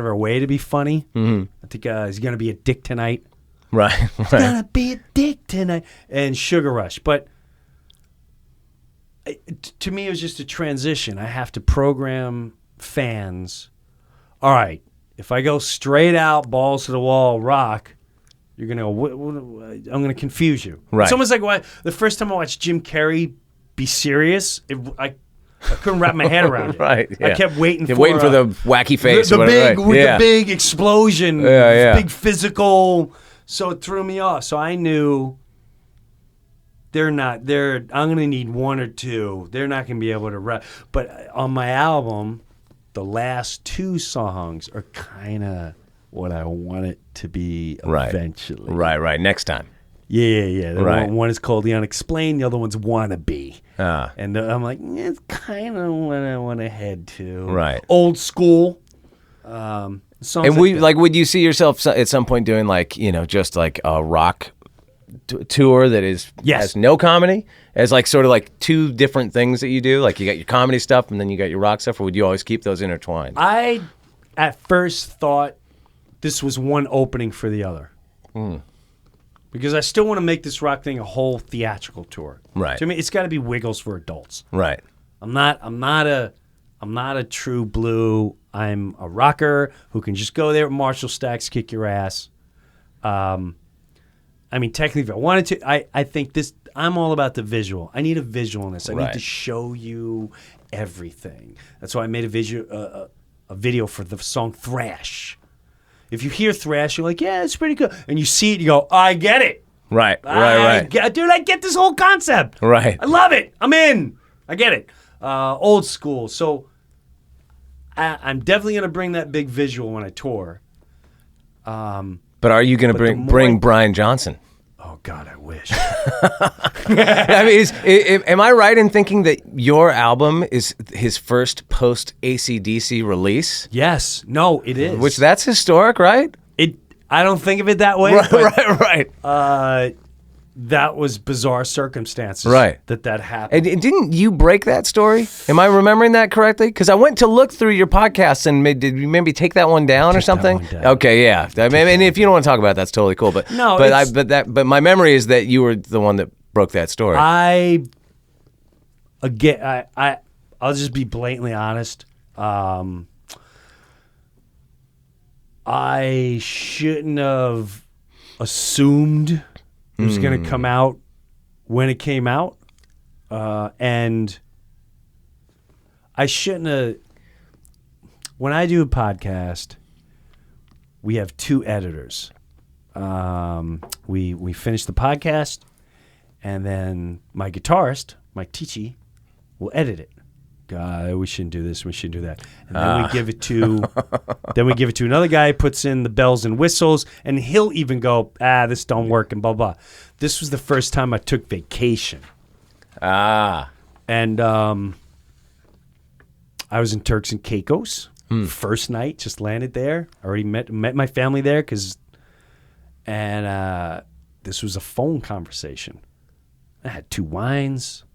Speaker 1: our way to be funny. Mm-hmm. I think he's gonna be a dick tonight.
Speaker 4: Right. Right.
Speaker 1: Gonna be a dick tonight, and Sugar Rush. But to me, it was just a transition. I have to program fans. All right, if I go straight out, balls to the wall, rock. You're gonna go. I'm gonna confuse you.
Speaker 4: Right.
Speaker 1: It's almost like the first time I watched Jim Carrey be serious. I couldn't wrap my head around it.
Speaker 4: Right. Yeah.
Speaker 1: I kept waiting
Speaker 4: You're
Speaker 1: for
Speaker 4: waiting for the wacky face.
Speaker 1: the
Speaker 4: or whatever,
Speaker 1: big
Speaker 4: right.
Speaker 1: with
Speaker 4: Yeah.
Speaker 1: the big explosion,
Speaker 4: Yeah.
Speaker 1: big physical. So it threw me off. So I knew I'm gonna need 1 or 2. They're not gonna be able to rap. But on my album, the last 2 songs are kind of what I want it to be
Speaker 4: Right.
Speaker 1: eventually.
Speaker 4: Right. Next time.
Speaker 1: Yeah. The
Speaker 4: Right.
Speaker 1: one is called The Unexplained. The other one's Wannabe.
Speaker 4: Ah.
Speaker 1: And I'm like, it's kind of what I want to head to.
Speaker 4: Right.
Speaker 1: Old school. Songs
Speaker 4: And
Speaker 1: that.
Speaker 4: would you see yourself at some point doing like, you know, just like a rock tour that has no comedy, as like sort of like 2 different things that you do? Like you got your comedy stuff and then you got your rock stuff, or would you always keep those intertwined?
Speaker 1: I at first thought this was one opening for the other. Because I still want to make this rock thing a whole theatrical tour.
Speaker 4: Right.
Speaker 1: To me, it's got to be Wiggles for adults.
Speaker 4: Right.
Speaker 1: I'm not a true blue. I'm a rocker who can just go there with Marshall stacks, kick your ass. I mean, technically, if I wanted to, I think this. I'm all about the visual. I need a visual in this. I need
Speaker 4: Right.
Speaker 1: to show you everything. That's why I made a video for the song Thrash. If you hear Thrash, you're like, yeah, it's pretty good. And you see it, you go, I get it.
Speaker 4: Right.
Speaker 1: Dude, I get this whole concept.
Speaker 4: Right.
Speaker 1: I love it. I'm in. I get it. Old school. So I'm definitely going to bring that big visual when I tour.
Speaker 4: But are you going
Speaker 1: But
Speaker 4: to
Speaker 1: the more
Speaker 4: bring
Speaker 1: I-
Speaker 4: Brian Johnson?
Speaker 1: Oh, God, I wish.
Speaker 4: I mean, am I right in thinking that your album is his first post AC/DC release?
Speaker 1: Yes. No, it is.
Speaker 4: Which that's historic, right?
Speaker 1: I don't think of it that way.
Speaker 4: Right,
Speaker 1: but,
Speaker 4: right.
Speaker 1: That was bizarre circumstances.
Speaker 4: Right.
Speaker 1: That happened.
Speaker 4: And didn't you break that story? Am I remembering that correctly? Because I went to look through your podcasts and did you maybe take that one down or
Speaker 1: Took that
Speaker 4: something?
Speaker 1: one down.
Speaker 4: Okay, yeah. I mean, and if you don't want to talk about it, that's totally cool. But
Speaker 1: No,
Speaker 4: but my memory is that you were the one that broke that story.
Speaker 1: I'll just be blatantly honest. I shouldn't have assumed it was going to come out when it came out. And I shouldn't have. When I do a podcast, we have 2 editors. We finish the podcast, and then my guitarist, Mike Ticci, will edit it. God, we shouldn't do this. We shouldn't do that. And then we give it to another guy. Puts in the bells and whistles, and he'll even go, this don't work, and blah blah. This was the first time I took vacation, and I was in Turks and Caicos. First night, just landed there. Already met my family there, and this was a phone conversation. I had 2 wines.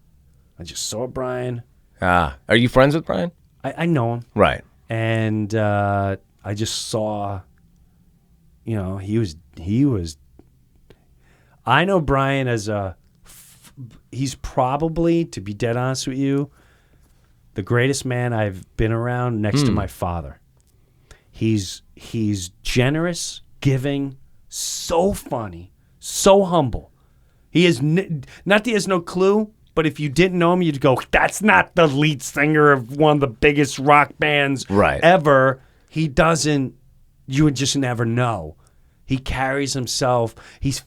Speaker 1: I just saw Brian.
Speaker 4: Are you friends with Brian?
Speaker 1: I know him.
Speaker 4: Right.
Speaker 1: And I just saw, he was. I know Brian as he's probably, to be dead honest with you, the greatest man I've been around next to my father. He's generous, giving, so funny, so humble. He is not that he has no clue, but if you didn't know him, you'd go, that's not the lead singer of one of the biggest rock bands ever. He doesn't, you would just never know. He carries himself. He's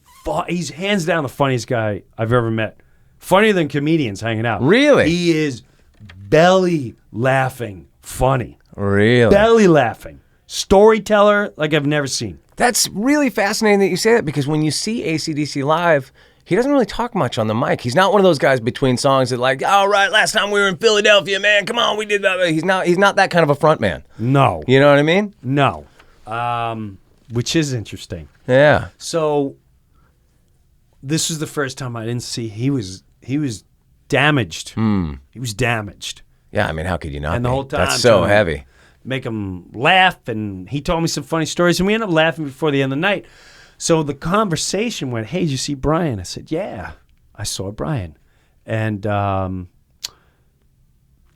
Speaker 1: hands down the funniest guy I've ever met. Funnier than comedians hanging out.
Speaker 4: Really?
Speaker 1: He is belly laughing funny.
Speaker 4: Really?
Speaker 1: Belly laughing. Storyteller like I've never seen.
Speaker 4: That's really fascinating that you say that, because when you see AC/DC live, he doesn't really talk much on the mic. He's not one of those guys between songs that like, all right, last time we were in Philadelphia, man, come on, we did that. He's not that kind of a front man.
Speaker 1: No.
Speaker 4: You know what I mean?
Speaker 1: No. Which is interesting.
Speaker 4: Yeah.
Speaker 1: So this was the first time I didn't see he was damaged. He was damaged.
Speaker 4: Yeah, I mean, how could you not
Speaker 1: And the
Speaker 4: be?
Speaker 1: whole time
Speaker 4: That's so
Speaker 1: trying to
Speaker 4: heavy.
Speaker 1: Make him laugh, and he told me some funny stories, and we ended up laughing before the end of the night. So the conversation went, hey, did you see Brian? I said, yeah, I saw Brian. And I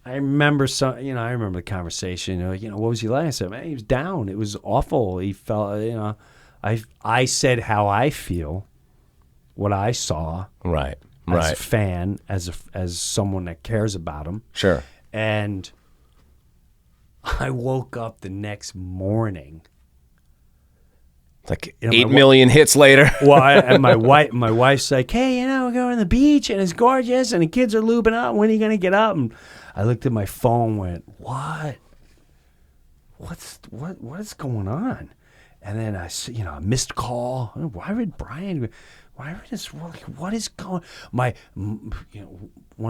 Speaker 1: remember I remember the conversation. What was he like? I said, man, he was down. It was awful. He felt, I said how I feel, what I saw.
Speaker 4: Right.
Speaker 1: As a fan, as someone that cares about him.
Speaker 4: Sure.
Speaker 1: And I woke up the next morning.
Speaker 4: Like 8 million hits later.
Speaker 1: Well, and my wife's like, hey, we're going to the beach and it's gorgeous and the kids are lubing up. When are you going to get up? And I looked at my phone and went, what? What is going on? And then I missed call. Why would Brian? What is going? One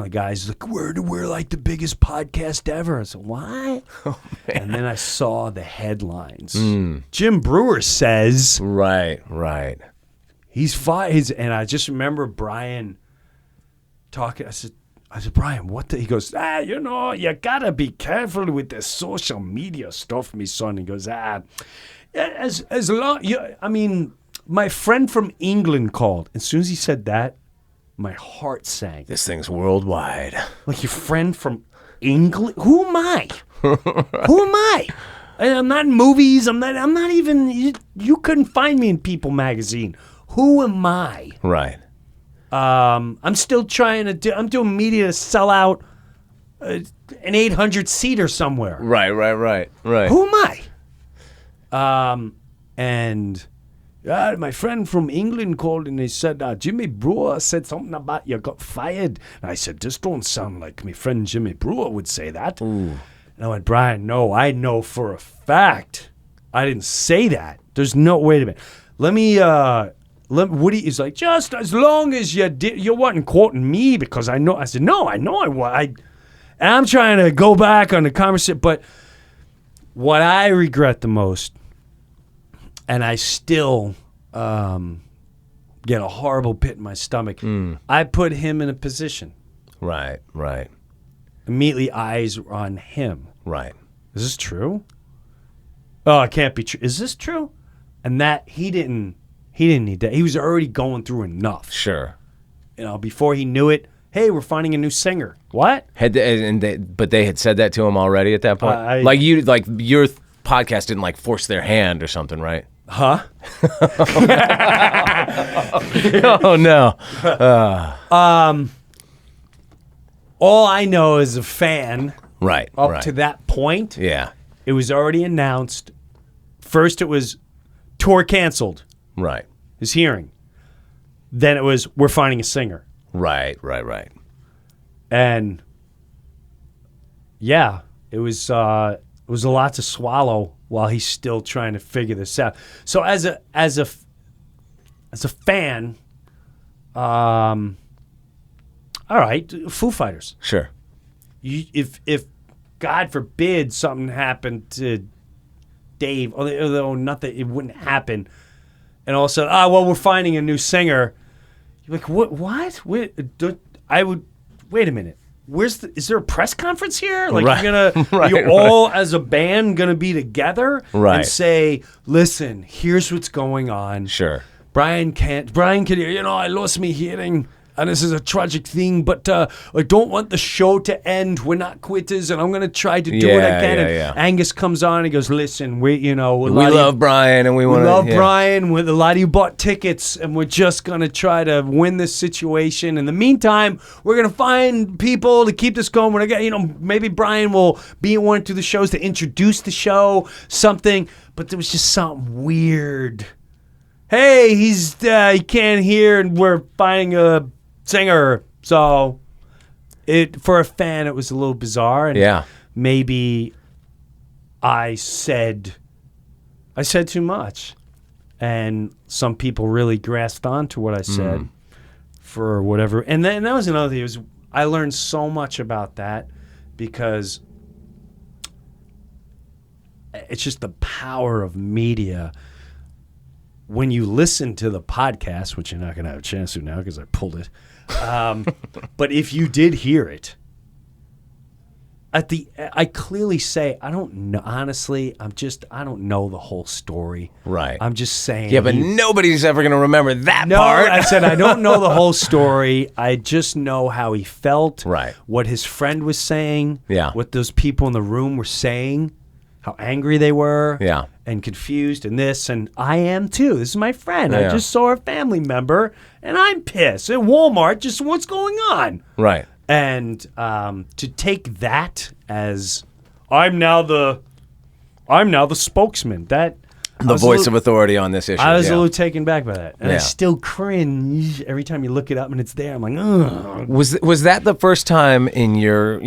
Speaker 1: of the guys is like, we're like the biggest podcast ever. I said, what? Oh, and then I saw the headlines. Jim Breuer says,
Speaker 4: right.
Speaker 1: He's fired. And I just remember Brian talking. I said, Brian, what? He goes, you gotta be careful with the social media stuff, me son. He goes, as long, my friend from England called. As soon as he said that, my heart sank.
Speaker 4: This thing's worldwide.
Speaker 1: Like, your friend from England? Who am I? Who am I? I'm not in movies. I'm not even. You couldn't find me in People magazine. Who am I?
Speaker 4: Right.
Speaker 1: I'm still trying to do. I'm doing media to sell out an 800-seater somewhere.
Speaker 4: Right.
Speaker 1: Who am I? And my friend from England called and he said, Jimmy Breuer said something about you got fired. And I said, this don't sound like my friend Jimmy Breuer would say that. Ooh. And I went, Brian, no, I know for a fact I didn't say that. There's no, wait a minute. Let me, Woody is like, just as long as you wasn't quoting me because I know. I said, no, I know I was. And I'm trying to go back on the conversation. But what I regret the most, and I still get a horrible pit in my stomach, I put him in a position.
Speaker 4: Right.
Speaker 1: Immediately eyes were on him.
Speaker 4: Right.
Speaker 1: Is this true? Oh, it can't be true. Is this true? And that he didn't need that. He was already going through enough.
Speaker 4: Sure.
Speaker 1: Before he knew it, hey, we're finding a new singer. What?
Speaker 4: But they had said that to him already at that point? Your podcast didn't force their hand or something, right?
Speaker 1: Huh?
Speaker 4: Oh, no.
Speaker 1: All I know as a fan,
Speaker 4: right,
Speaker 1: up to that point,
Speaker 4: yeah,
Speaker 1: it was already announced. First, it was tour canceled.
Speaker 4: Right.
Speaker 1: His hearing. Then it was, we're finding a singer.
Speaker 4: Right.
Speaker 1: And yeah, it was a lot to swallow while he's still trying to figure this out. So as a fan, all right, Foo Fighters.
Speaker 4: Sure.
Speaker 1: If God forbid something happened to Dave, although nothing, it wouldn't happen. and all of a sudden, well, we're finding a new singer. You're like, what? Wait a minute. Is there a press conference here? Like,
Speaker 4: Right.
Speaker 1: you're gonna, you're all as a band gonna be together
Speaker 4: Right.
Speaker 1: and say, listen, here's what's going on.
Speaker 4: Sure.
Speaker 1: Brian can hear, I lost me hearing, and this is a tragic thing, but I don't want the show to end. We're not quitters, and I'm going to try to do it again. And Angus comes on and he goes, listen, we
Speaker 4: love Brian, and we want to
Speaker 1: love Brian. With a lot of you bought tickets, and we're just going to try to win this situation. In the meantime, we're going to find people to keep this going. We're gonna, maybe Brian will be in one or two of the shows to introduce the show, something. But there was just something weird. Hey, he can't hear, and we're finding a singer. So for a fan, it was a little bizarre. And maybe I said too much, and some people really grasped onto what I said for whatever. And then that was another thing. I learned so much about that because it's just the power of media. When you listen to the podcast, which you're not going to have a chance to now because I pulled it, but if you did hear it, I clearly say, I don't know. Honestly, I don't know the whole story.
Speaker 4: Right.
Speaker 1: I'm just saying.
Speaker 4: Yeah, but nobody's ever going to remember that
Speaker 1: no,
Speaker 4: part.
Speaker 1: I said I don't know the whole story. I just know how he felt.
Speaker 4: Right.
Speaker 1: What his friend was saying.
Speaker 4: Yeah.
Speaker 1: What those people in the room were saying. How angry they were.
Speaker 4: Yeah.
Speaker 1: And confused and this, and I am too. This is my friend.
Speaker 4: Yeah.
Speaker 1: I just saw a family member, and I'm pissed. At Walmart, just what's going on?
Speaker 4: Right.
Speaker 1: And to take that as I'm now the spokesman.
Speaker 4: The voice of authority on this issue.
Speaker 1: I was a little taken back by that, and I
Speaker 4: Yeah.
Speaker 1: still cringe every time you look it up and it's there. I'm like, ugh.
Speaker 4: Was that the first time in your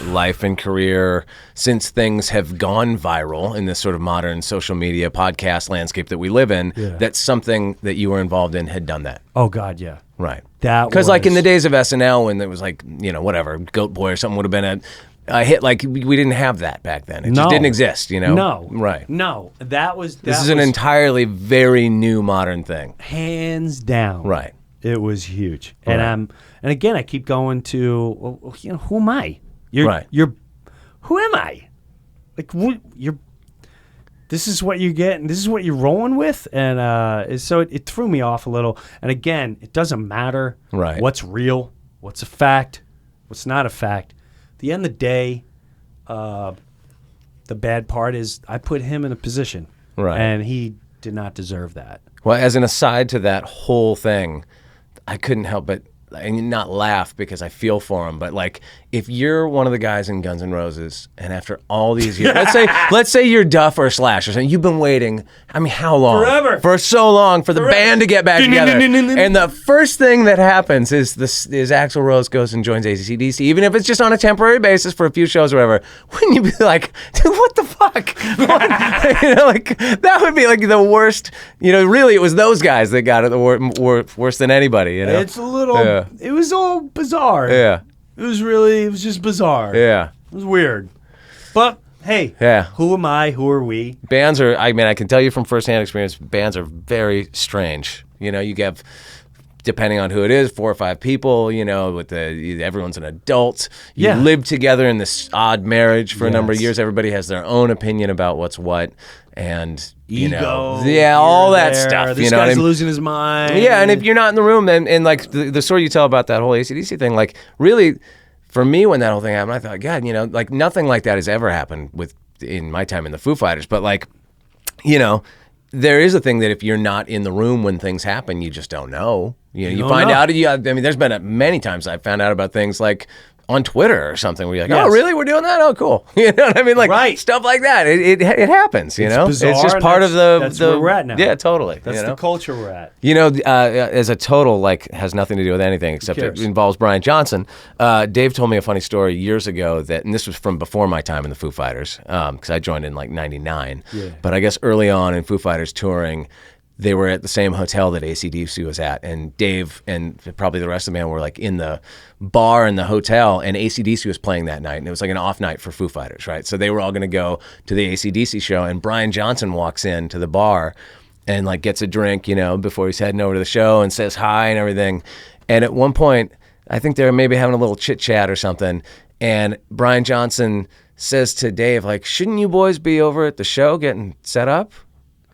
Speaker 4: life and career since things have gone viral in this sort of modern social media podcast landscape that we live in that something that you were involved in had done that?
Speaker 1: Oh God, yeah.
Speaker 4: Right.
Speaker 1: Because
Speaker 4: like in the days of SNL when it was like whatever Goat Boy or something would have been a hit. Like we didn't have that back then. It just didn't exist.
Speaker 1: No.
Speaker 4: Right.
Speaker 1: No. This
Speaker 4: is an entirely very new modern thing.
Speaker 1: Hands down.
Speaker 4: Right.
Speaker 1: It was huge.
Speaker 4: Right.
Speaker 1: And again I keep going to who am I? Who am I? Like this is what you get, and this is what you're rolling with, and so it threw me off a little. And again, it doesn't matter what's real, what's a fact, what's not a fact. At the end of the day, the bad part is I put him in a position, and he did not deserve that.
Speaker 4: Well, as an aside to that whole thing, I couldn't help but not laugh because I feel for him. But like, if you're one of the guys in Guns N' Roses, and after all these years, let's say you're Duff or Slash or something, you've been waiting. I mean, how long?
Speaker 1: Forever.
Speaker 4: For so long for the band to get back together. And the first thing that happens is Axl Rose goes and joins AC/DC, even if it's just on a temporary basis for a few shows or whatever. Wouldn't you be like, dude, what the fuck? Like that would be like the worst. Really, it was those guys that got it worse than anybody.
Speaker 1: It's a little. It was all bizarre.
Speaker 4: Yeah.
Speaker 1: It was just bizarre.
Speaker 4: Yeah.
Speaker 1: It was weird. But, hey.
Speaker 4: Yeah.
Speaker 1: Who am I? Who are we?
Speaker 4: Bands are, I can tell you from firsthand experience, bands are very strange. You have, depending on who it is, 4 or 5 people, everyone's an adult. You live together in this odd marriage for a number of years. Everybody has their own opinion about what's what. And
Speaker 1: ego,
Speaker 4: all that stuff.
Speaker 1: This guy's losing his mind.
Speaker 4: Yeah, and if you're not in the room, and like the story you tell about that whole AC/DC thing, like really, for me, when that whole thing happened, I thought, God, like nothing like that has ever happened in my time in the Foo Fighters. But like, there is a thing that if you're not in the room when things happen, you just don't know. You find out. There's been many times I've found out about things like on Twitter or something where you're like, oh, really? We're doing that? Oh, cool. You know what I mean? Like stuff like that. It happens,
Speaker 1: Bizarre,
Speaker 4: it's just part of the...
Speaker 1: That's where we're at now.
Speaker 4: Yeah, totally.
Speaker 1: That's the culture we're at.
Speaker 4: As a total, like, has nothing to do with anything except it involves Brian Johnson. Dave told me a funny story years ago and this was from before my time in the Foo Fighters, because I joined in like 99. Yeah. But I guess early on in Foo Fighters touring, they were at the same hotel that AC/DC was at, and Dave and probably the rest of the band were like in the bar in the hotel, and AC/DC was playing that night, and it was like an off night for Foo Fighters, right? So they were all going to go to the AC/DC show, and Brian Johnson walks in to the bar, and like gets a drink, before he's heading over to the show and says hi and everything. And at one point, I think they're maybe having a little chit chat or something. And Brian Johnson says to Dave, like, shouldn't you boys be over at the show getting set up?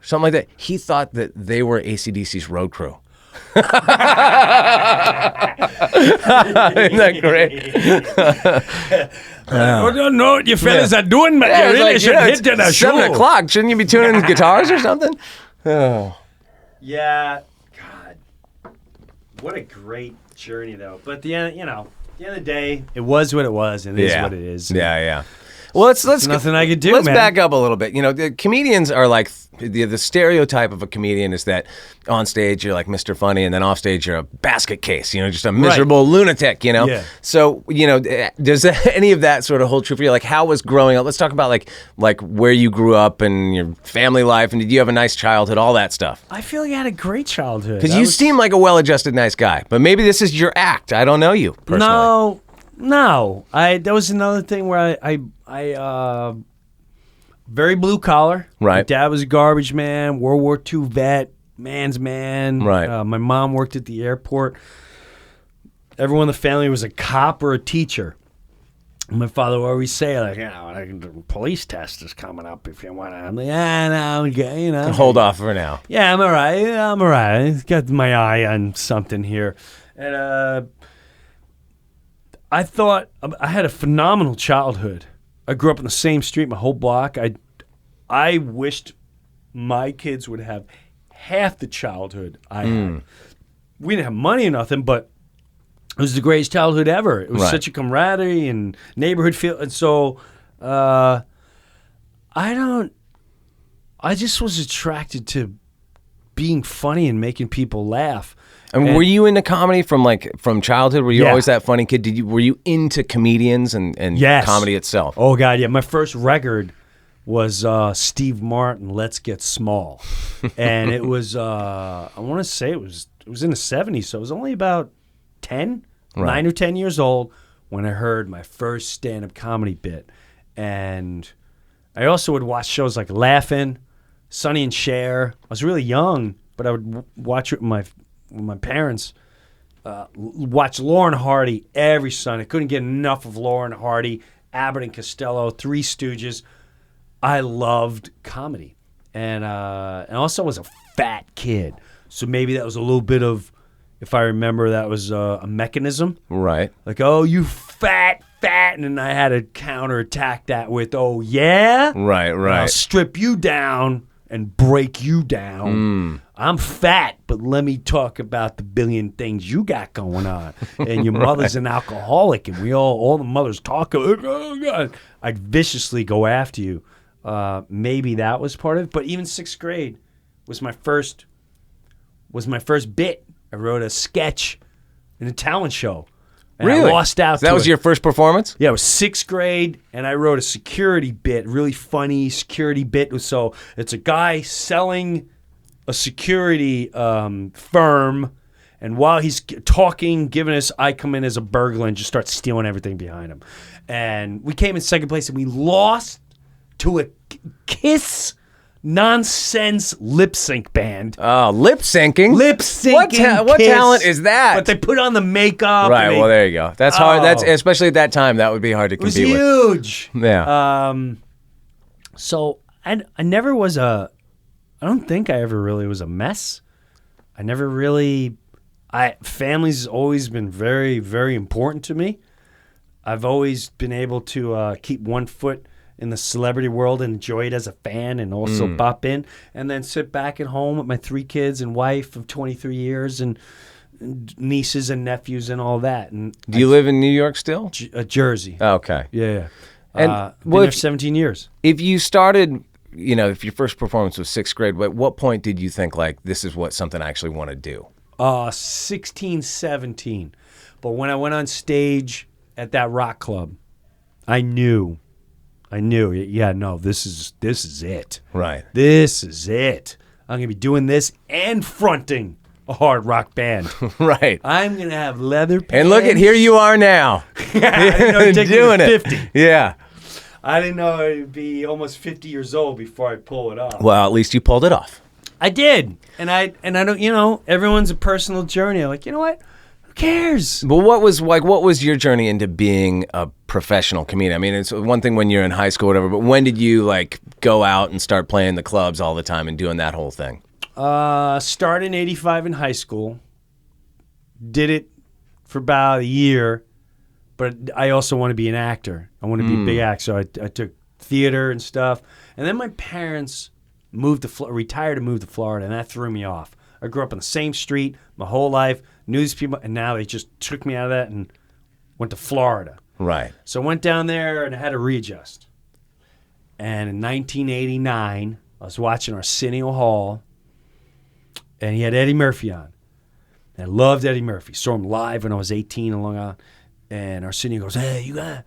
Speaker 4: Something like that. He thought that they were AC/DC's road crew. Isn't that great?
Speaker 1: I don't know what you fellas are doing, but you really should hit to the show.
Speaker 4: 7 o'clock. Shouldn't you be tuning guitars or something? Oh.
Speaker 1: Yeah. God. What a great journey, though. But at the end of the day, it was what it was, and it is what it is.
Speaker 4: Yeah. Well, let's
Speaker 1: nothing I could do.
Speaker 4: Let's
Speaker 1: man.
Speaker 4: back up a little bit. The comedians are like the stereotype of a comedian is that on stage you're like Mr. Funny, and then off stage you're a basket case. Just a miserable lunatic.
Speaker 1: Yeah.
Speaker 4: So does any of that sort of hold true for you? Like, how was growing up? Let's talk about like where you grew up and your family life, and did you have a nice childhood? All that stuff.
Speaker 1: I feel like I had a great childhood.
Speaker 4: Because you seem like a well-adjusted, nice guy, but maybe this is your act. I don't know you personally.
Speaker 1: No. That was another thing where I very blue collar.
Speaker 4: Right.
Speaker 1: My dad was a garbage man, World War II vet, man's man.
Speaker 4: Right.
Speaker 1: My mom worked at the airport. Everyone in the family was a cop or a teacher. And my father would always say, like, the police test is coming up if you want to. I'm like, no, okay,
Speaker 4: Hold off for now.
Speaker 1: Yeah, I'm all right. Got my eye on something here. And I thought I had a phenomenal childhood. I grew up on the same street my whole block. I wished my kids would have half the childhood I had. We didn't have money or nothing, but it was the greatest childhood ever. It was such a camaraderie and neighborhood feel. And so I just was attracted to being funny and making people laugh.
Speaker 4: And were you into comedy from childhood? Were you always that funny kid? Were you into comedians and
Speaker 1: yes.
Speaker 4: comedy itself?
Speaker 1: Oh God, yeah. My first record was Steve Martin, "Let's Get Small," and it was I want to say it was in the '70s, so it was only about 9 or 10 years old when I heard my first stand-up comedy bit, and I also would watch shows like Laugh-In, Sonny and Cher. I was really young, but I would watch it with my parents. Watch Laurel and Hardy every Sunday. Couldn't get enough of Laurel and Hardy, Abbott and Costello, Three Stooges. I loved comedy, and also was a fat kid, so maybe that was a little bit of, if I remember, that was a mechanism.
Speaker 4: Right.
Speaker 1: Like, oh, you fat, and then I had to counterattack that with, oh yeah,
Speaker 4: right.
Speaker 1: I'll strip you down and break you down. I'm fat, but let me talk about the billion things you got going on. And your mother's an alcoholic, and we all the mothers talk. Oh God, I'd viciously go after you. Maybe that was part of it. But even 6th grade was my first bit. I wrote a sketch in a talent show. And
Speaker 4: really?
Speaker 1: I lost out.
Speaker 4: So that was your first performance?
Speaker 1: Yeah, it was 6th grade, and I wrote a security bit, really funny security bit. So it's a guy selling a security firm, and while he's talking, giving us, I come in as a burglar and just start stealing everything behind him. And we came in 2nd place, and we lost to a Kiss nonsense lip sync band.
Speaker 4: Oh, lip syncing?
Speaker 1: Lip syncing.
Speaker 4: What talent is that?
Speaker 1: But they put on the makeup.
Speaker 4: Right. Well, there you go. That's hard. That's especially at that time. That would be hard to compete with.
Speaker 1: It was huge.
Speaker 4: Yeah.
Speaker 1: So I never was I don't think I ever really was a mess. I never really. Family's always been very, very important to me. I've always been able to keep one foot in the celebrity world and enjoy it as a fan, and also pop in and then sit back at home with my 3 kids and wife of 23 years and nieces and nephews and all that. And
Speaker 4: do you live in New York still?
Speaker 1: Jersey.
Speaker 4: Oh, okay.
Speaker 1: Yeah.
Speaker 4: And
Speaker 1: been there 17 years.
Speaker 4: If you started, if your first performance was 6th grade, at what point did you think, like, this is something I actually want to do?
Speaker 1: 16, 17. But when I went on stage at that rock club, I knew, yeah, no, this is it.
Speaker 4: Right.
Speaker 1: This is it. I'm going to be doing this and fronting a hard rock band.
Speaker 4: Right.
Speaker 1: I'm going to have leather pants.
Speaker 4: And look at, here you are now.
Speaker 1: I didn't know it'd take
Speaker 4: doing
Speaker 1: me to
Speaker 4: it.
Speaker 1: 50.
Speaker 4: Yeah.
Speaker 1: I didn't know it'd be almost 50 years old before I pull it off.
Speaker 4: Well, at least you pulled it off.
Speaker 1: I did, and I don't. You know, everyone's a personal journey. I'm like, you know what? Who cares?
Speaker 4: But what was your journey into being a professional comedian? I mean, it's one thing when you're in high school or whatever, but when did you like go out and start playing the clubs all the time and doing that whole thing?
Speaker 1: Started in '85 in high school. Did it for about a year, but I also want to be an actor. I want to be a big actor, so I took theater and stuff. And then my parents retired and moved to Florida, and that threw me off. I grew up on the same street my whole life, knew these people, and now they just took me out of that and went to Florida.
Speaker 4: Right.
Speaker 1: So I went down there and I had to readjust. And in 1989, I was watching Arsenio Hall, and he had Eddie Murphy on. And I loved Eddie Murphy. Saw him live when I was 18 in Long Island. And Arsenio goes, hey, you got to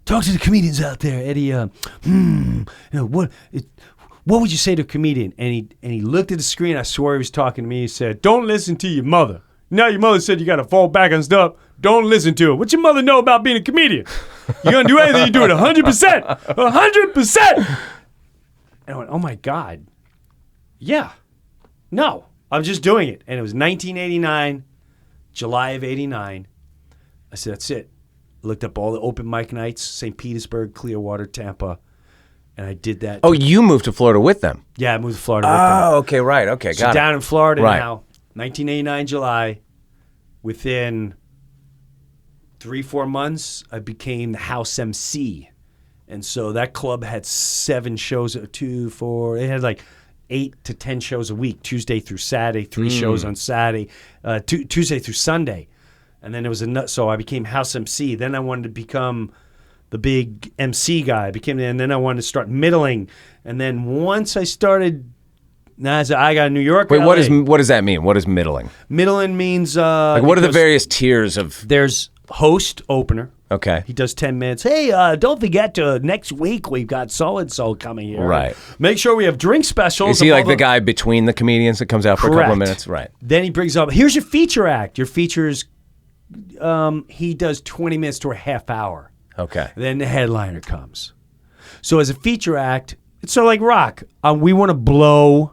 Speaker 1: talk to the comedians out there. Eddie, what would you say to a comedian? And he looked at the screen. I swore he was talking to me. He said, don't listen to your mother. Now your mother said you got to fall back on stuff. Don't listen to her. What your mother know about being a comedian? You're going to do anything, you do it 100%. 100%. And I went, oh, my God. Yeah. No. I'm just doing it. And it was 1989, July of 89. I said, that's it. Looked up all the open mic nights, St. Petersburg, Clearwater, Tampa, and I did that.
Speaker 4: Oh, you moved to Florida with them?
Speaker 1: Yeah, I moved to Florida with them.
Speaker 4: Oh, okay, right. Okay,
Speaker 1: So
Speaker 4: got it.
Speaker 1: down in Florida
Speaker 4: Right.
Speaker 1: now, 1989 July, within 3-4 months, I became the house MC. And so that club had 7 shows, 2, 4, it had like 8 to 10 shows a week, Tuesday through Saturday, 3 shows on Saturday, Tuesday through Sunday. And then it was so I became house MC. Then I wanted to become the big MC guy. And then I wanted to start middling. And then once I started, I got New York.
Speaker 4: Wait,
Speaker 1: LA.
Speaker 4: what does that mean? What is middling?
Speaker 1: Middling means
Speaker 4: Like, what are the various tiers of?
Speaker 1: There's host, opener.
Speaker 4: Okay.
Speaker 1: He does 10 minutes. Hey, don't forget next week we've got so-and-so coming here.
Speaker 4: Right.
Speaker 1: Make sure we have drink specials.
Speaker 4: Is he like the guy between the comedians that comes out for a couple of minutes? Right.
Speaker 1: Then he brings up, here's your feature act. Your features, he does 20 minutes to a half hour.
Speaker 4: Okay.
Speaker 1: Then the headliner comes. So as a feature act, it's sort of like rock. We want to blow.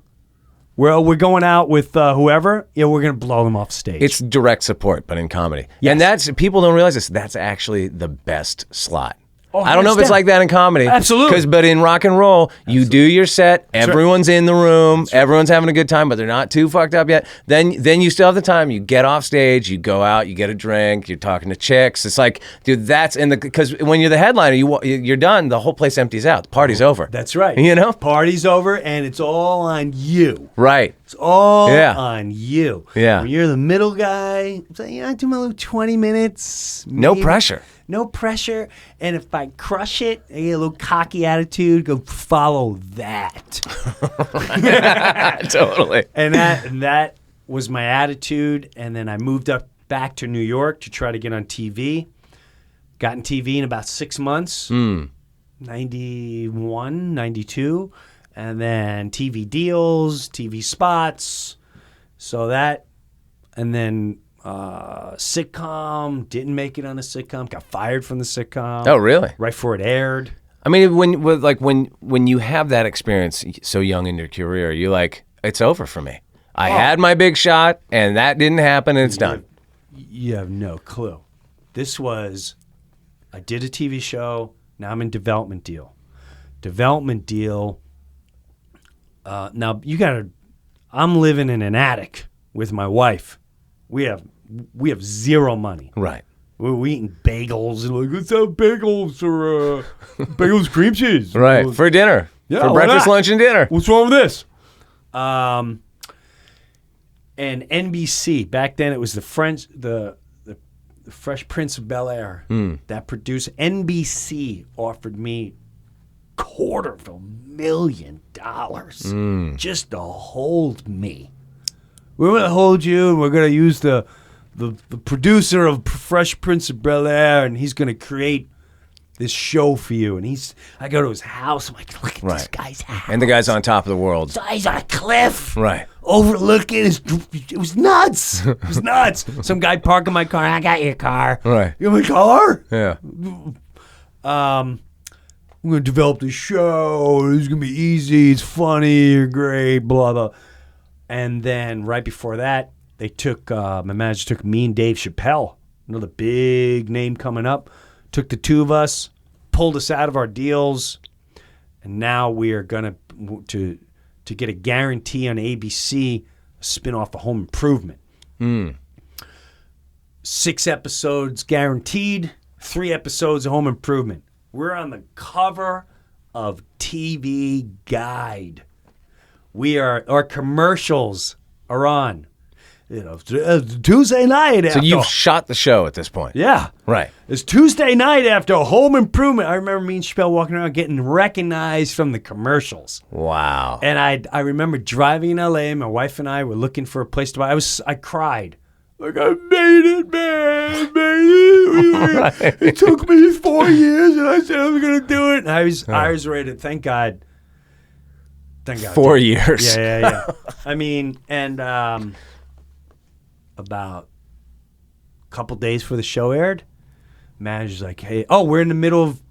Speaker 1: We're going out with whoever. Yeah, we're going to blow them off stage.
Speaker 4: It's direct support, but in comedy.
Speaker 1: Yes.
Speaker 4: And that's, people don't realize this, that's actually the best slot.
Speaker 1: Oh,
Speaker 4: I don't know if it's like that in comedy.
Speaker 1: Absolutely.
Speaker 4: But in rock and roll, you do your set, everyone's in the room, everyone's having a good time, but they're not too fucked up yet. Then you still have the time. You get off stage, you go out, you get a drink, you're talking to chicks. It's like, dude, that's in the, because when you're the headliner, you're done, the whole place empties out. The party's over.
Speaker 1: That's right.
Speaker 4: You know?
Speaker 1: Party's over, and it's all on you.
Speaker 4: Right.
Speaker 1: It's all on you.
Speaker 4: Yeah.
Speaker 1: When you're the middle guy, it's like, I do my little 20 minutes.
Speaker 4: No
Speaker 1: maybe.
Speaker 4: pressure.
Speaker 1: No pressure. And if I crush it, I get a little cocky attitude, go follow that.
Speaker 4: Totally.
Speaker 1: And that was my attitude. And then I moved back to New York to try to get on TV. Got in TV in about 6 months. 91, 92. And then TV deals, TV spots. So that, and then sitcom, didn't make it on a sitcom, got fired from the sitcom.
Speaker 4: Oh, really?
Speaker 1: Right before it aired.
Speaker 4: I mean, when you have that experience so young in your career, you're like, it's over for me. I had my big shot, and that didn't happen, and it's done.
Speaker 1: You have no clue. I did a TV show, now I'm in development deal. Now, I'm living in an attic with my wife. We have zero money.
Speaker 4: Right.
Speaker 1: We're eating bagels and like, let's have bagels or bagels cream cheese.
Speaker 4: Right. For dinner.
Speaker 1: Yeah,
Speaker 4: for
Speaker 1: why
Speaker 4: breakfast,
Speaker 1: not?
Speaker 4: lunch, and dinner.
Speaker 1: What's wrong with this? And NBC, back then it was the Fresh Prince of Bel-Air that produced. NBC offered me $250,000 just to hold me. We're going to hold you, and we're going to use the producer of Fresh Prince of Bel-Air, and he's going to create this show for you. And I go to his house. I'm like, look at this guy's house.
Speaker 4: And the guy's on top of the world.
Speaker 1: So he's on a cliff.
Speaker 4: Right.
Speaker 1: Overlooking. It was nuts. It was nuts. Some guy parking my car. I got your car.
Speaker 4: Right.
Speaker 1: You have my car?
Speaker 4: Yeah.
Speaker 1: We're going to develop the show. It's going to be easy. It's funny. You're great. Blah, blah. And then right before that, they took my manager took me and Dave Chappelle, another big name coming up, took the two of us, pulled us out of our deals, and now we are gonna to get a guarantee on ABC, a spinoff of Home Improvement. 6 episodes guaranteed, 3 episodes of Home Improvement. We're on the cover of TV Guide. Our commercials are on. Tuesday night after.
Speaker 4: So you've shot the show at this point.
Speaker 1: Yeah.
Speaker 4: Right.
Speaker 1: It's Tuesday night after Home Improvement. I remember me and Chappelle walking around getting recognized from the commercials.
Speaker 4: Wow.
Speaker 1: And I remember driving in LA, my wife and I were looking for a place to buy. I cried. Like, I made it, man. I made it. It took me 4 years, and I said I was going to do it. And I was ready to, thank God.
Speaker 4: 4 years.
Speaker 1: Yeah. I mean, and about a couple days before the show aired, manager's like, hey, we're in the middle of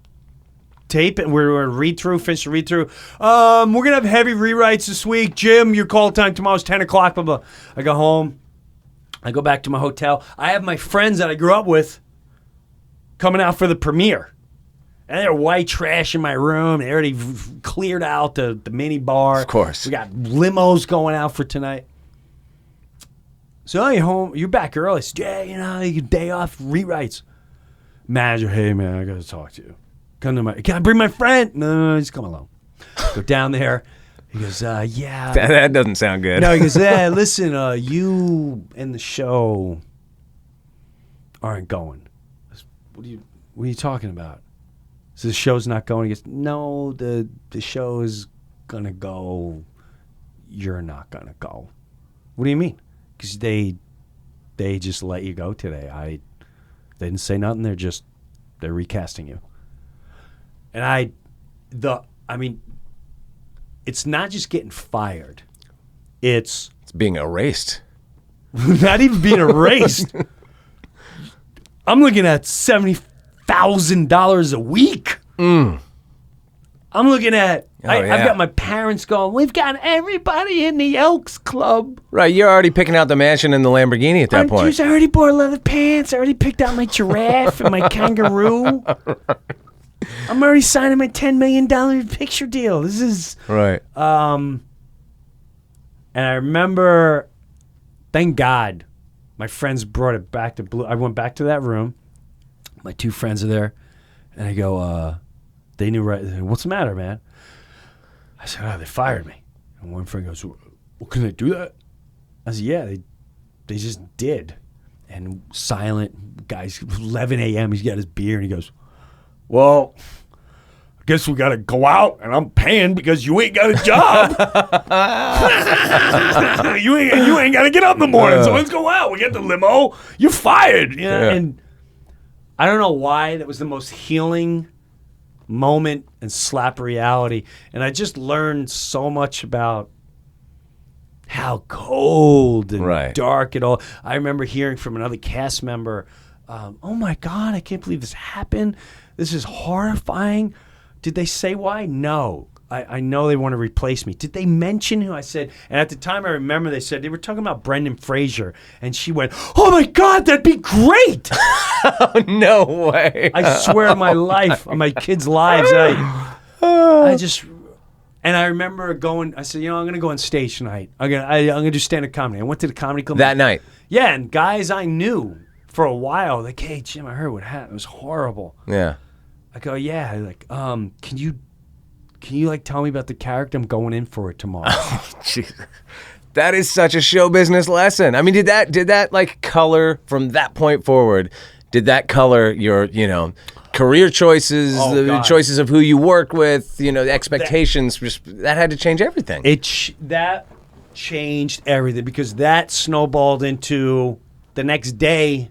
Speaker 1: tape, and we're finish the read-through. We're going to have heavy rewrites this week. Jim, your call time tomorrow's 10 o'clock, blah, blah. I go home. I go back to my hotel. I have my friends that I grew up with coming out for the premiere. And they're white trash in my room. They already cleared out the mini bar.
Speaker 4: Of course.
Speaker 1: We got limos going out for tonight. So you're home. You're back early. I said, yeah, you get day off, rewrites. Manager, hey, man, I got to talk to you. Can I bring my friend? No, just come along. Go down there. He goes, yeah.
Speaker 4: That doesn't sound good.
Speaker 1: No, he goes, yeah, listen, you and the show aren't going. What are you talking about? So the show's not going? He goes, no, the show is going to go. You're not going to go. What do you mean? Because they just let you go today. They didn't say nothing. They're recasting you. And I mean, it's not just getting fired. It's
Speaker 4: being erased.
Speaker 1: Not even being erased. I'm looking at $70,000 a week. I'm looking at, I've got my parents going, we've got everybody in the Elks Club.
Speaker 4: Right, you're already picking out the mansion and the Lamborghini at that point.
Speaker 1: I already bought leather pants. I already picked out my giraffe and my kangaroo. I'm already signing my $10 million picture deal. This is...
Speaker 4: Right.
Speaker 1: And I remember, thank God, my friends brought it back to Blue. I went back to that room. My 2 friends are there. And I go, they knew right. What's the matter, man? I said, they fired me. And one friend goes, well, can they do that? I said, yeah, they just did. And silent, guys, 11 a.m., he's got his beer, and he goes, well, I guess we got to go out, and I'm paying because you ain't got a job. you ain't got to get up in the morning, so let's go out. We get the limo. You're fired. Yeah. And I don't know why that was the most healing moment and slap reality. And I just learned so much about how cold and dark it all. I remember hearing from another cast member, oh my God, I can't believe this happened. This is horrifying. Did they say why? No. I know they want to replace me. Did they mention who? I said, and at the time I remember they said, they were talking about Brendan Fraser. And she went, oh my God, that'd be great.
Speaker 4: Oh, no way.
Speaker 1: I swear on my life, on my kids' lives. I remember going, I said, I'm going to go on stage tonight. I'm going to do stand-up comedy. I went to the comedy club.
Speaker 4: That night?
Speaker 1: Yeah, and guys I knew for a while, like, hey, Jim, I heard what happened. It was horrible.
Speaker 4: Yeah.
Speaker 1: I go, yeah. Like, can you like tell me about the character I'm going in for it tomorrow?
Speaker 4: Oh, jeez. That is such a show business lesson. I mean, did that like color from that point forward? Did that color your, career choices, the choices of who you work with, the expectations? That had to change everything.
Speaker 1: That changed everything because that snowballed into the next day.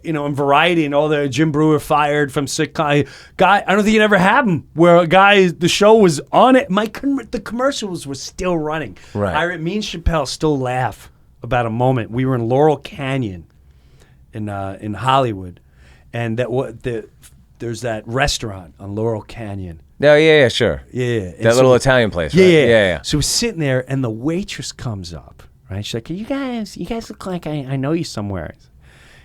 Speaker 1: In Variety and all the Jim Breuer fired from sitcom. Guy, I don't think it ever happened where the show was on it. The commercials were still running.
Speaker 4: Right.
Speaker 1: Me and Chappelle still laugh about a moment. We were in Laurel Canyon in Hollywood, and there's that restaurant on Laurel Canyon,
Speaker 4: Oh, yeah, sure.
Speaker 1: Yeah.
Speaker 4: That little Italian place, right?
Speaker 1: Yeah. So we're sitting there, and the waitress comes up, right? She's like, you guys look like I know you somewhere.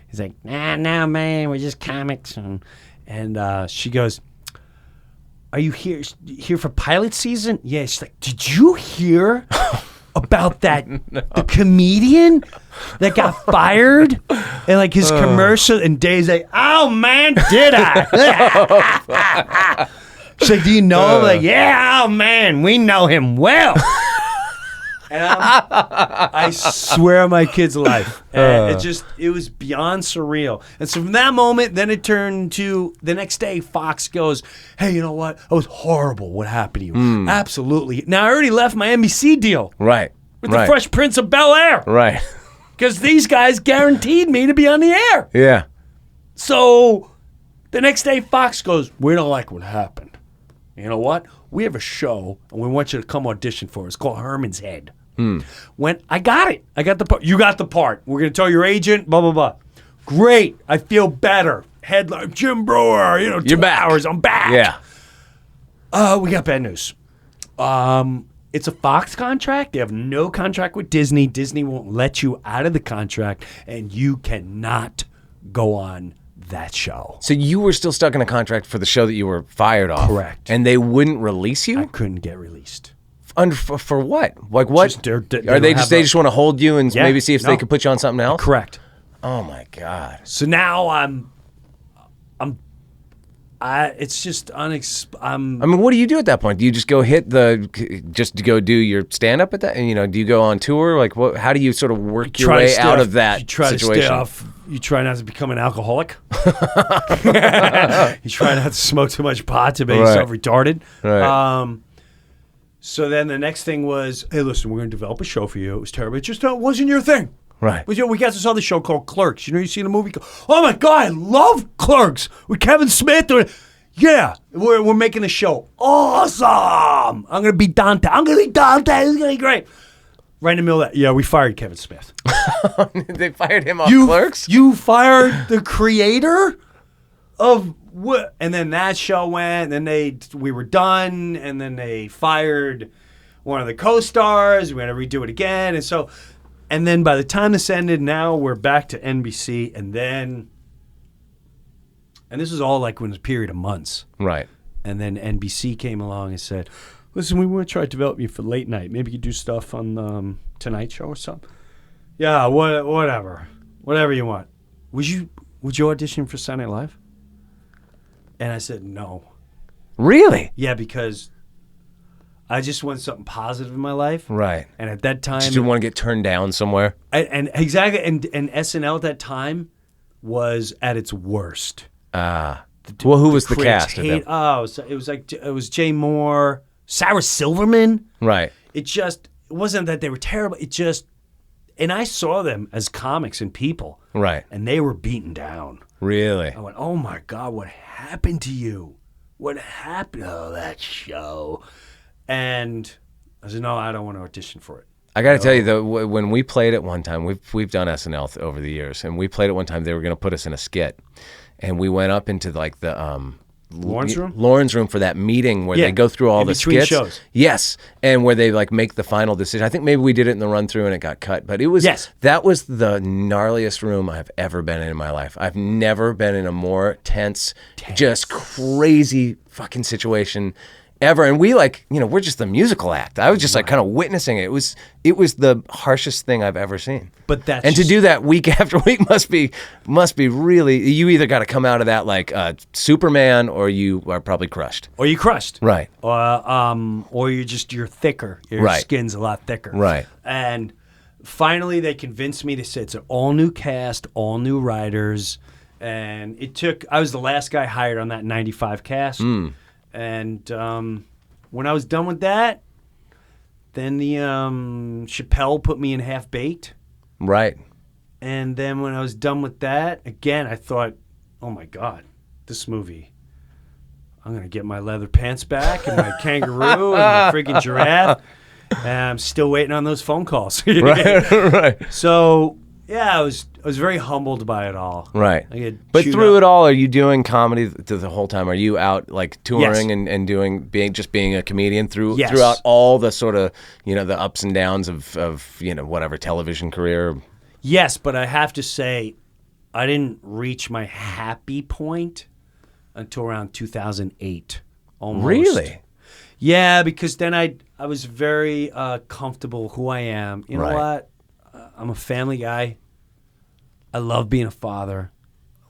Speaker 1: He's like, nah, man, we're just comics. And she goes, are you here for pilot season? Yeah. She's like, did you hear about that the comedian that got fired and like his commercial? And Dave's like, oh man, did I? She's like, do you know him? Like, yeah, oh man, we know him well. And I swear on my kid's life. And it was beyond surreal. And so from that moment, then it turned to the next day, Fox goes, hey, you know what? It was horrible what happened to you. Absolutely. Now, I already left my NBC deal.
Speaker 4: Right.
Speaker 1: With the Fresh Prince of Bel-Air.
Speaker 4: Right.
Speaker 1: Because these guys guaranteed me to be on the air.
Speaker 4: Yeah.
Speaker 1: So the next day, Fox goes, we don't like what happened. You know what? We have a show, and we want you to come audition for it. It's called Herman's Head. When I got it. I got the part. You got the part. We're going to tell your agent, blah, blah, blah. Great. I feel better. Headline, Jim Breuer,
Speaker 4: You're
Speaker 1: 2
Speaker 4: back.
Speaker 1: hours. I'm back.
Speaker 4: Yeah.
Speaker 1: We got bad news. It's a Fox contract. They have no contract with Disney. Disney won't let you out of the contract, and you cannot go on that show.
Speaker 4: So you were still stuck in a contract for the show that you were fired off.
Speaker 1: Correct.
Speaker 4: And they wouldn't release you?
Speaker 1: I couldn't get released.
Speaker 4: For what? Like what? They just want to hold you and maybe see if they could put you on something else?
Speaker 1: Correct.
Speaker 4: Oh my God.
Speaker 1: So now it's just I mean,
Speaker 4: what do you do at that point? Do you just go just go do your stand up at that? And do you go on tour? Like what? How do you sort of work your way out of that situation?
Speaker 1: You try not to become an alcoholic. You try not to smoke too much pot to make yourself retarded.
Speaker 4: Right.
Speaker 1: So then the next thing was, hey, listen, we're going to develop a show for you. It was terrible. It just wasn't your thing.
Speaker 4: Right.
Speaker 1: But we got this other show called Clerks. You seen the movie? Oh my God, I love Clerks with Kevin Smith. Yeah, we're making a show. Awesome. I'm going to be Dante. It's going to be great. Right in the middle of that, yeah, we fired Kevin Smith.
Speaker 4: They fired him off Clerks?
Speaker 1: You fired the creator of what? And then that show went, and then we were done, and then they fired one of the co-stars. We had to redo it again. And then by the time this ended, now we're back to NBC, and this was all like in a period of months.
Speaker 4: Right.
Speaker 1: And then NBC came along and said, listen, we want to try to develop you for late night. Maybe you could do stuff on Tonight Show or something. Yeah, whatever you want. Would you audition for Saturday Night Live? And I said no.
Speaker 4: Really?
Speaker 1: Yeah, because I just want something positive in my life.
Speaker 4: Right.
Speaker 1: And at that time,
Speaker 4: just didn't want to get turned down somewhere.
Speaker 1: And exactly, and SNL at that time was at it worst.
Speaker 4: Well, who was the cast of them?
Speaker 1: It was Jay Moore, Sarah Silverman.
Speaker 4: Right.
Speaker 1: It wasn't that they were terrible. And I saw them as comics and people.
Speaker 4: Right.
Speaker 1: And they were beaten down.
Speaker 4: Really?
Speaker 1: I went, oh my God, what happened to you? What happened? Oh, that show. And I said, no, I don't want to audition for it.
Speaker 4: I got to tell you, though, when we played it one time, we've done SNL over the years, and we played it one time, they were going to put us in a skit. And we went up into like the Lauren's room for that meeting where they go through all the skits.
Speaker 1: Shows.
Speaker 4: Yes, and where they like make the final decision. I think maybe we did it in the run through and it got cut, but that was the gnarliest room I've ever been in my life. I've never been in a more tense, just crazy fucking situation ever. And we we're just the musical act. I was just like kind of witnessing it. It was the harshest thing I've ever seen.
Speaker 1: But
Speaker 4: to do that week after week must be really. You either got to come out of that like Superman, or you are probably crushed.
Speaker 1: Or you crushed,
Speaker 4: right?
Speaker 1: Or you're thicker. Your skin's a lot thicker,
Speaker 4: right?
Speaker 1: And finally, they convinced me to say it's an all new cast, all new writers, and I was the last guy hired on that '95 cast. And when I was done with that, then the Chappelle put me in Half Baked.
Speaker 4: Right.
Speaker 1: And then when I was done with that, again, I thought, oh my God, this movie, I'm going to get my leather pants back and my kangaroo and my freaking giraffe. And I'm still waiting on those phone calls.
Speaker 4: Right.
Speaker 1: So Yeah, I was very humbled by it all.
Speaker 4: Right.
Speaker 1: I get
Speaker 4: But
Speaker 1: chewed
Speaker 4: through
Speaker 1: up.
Speaker 4: it all, are you doing comedy the whole time? Are you out like touring
Speaker 1: Yes.
Speaker 4: and being a comedian
Speaker 1: Yes.
Speaker 4: throughout all the sort of, the ups and downs of whatever television career?
Speaker 1: Yes, but I have to say, I didn't reach my happy point until around 2008. Almost.
Speaker 4: Really?
Speaker 1: Yeah, because then I was very comfortable who I am. You know
Speaker 4: Right.
Speaker 1: what? I'm a family guy. I love being a father.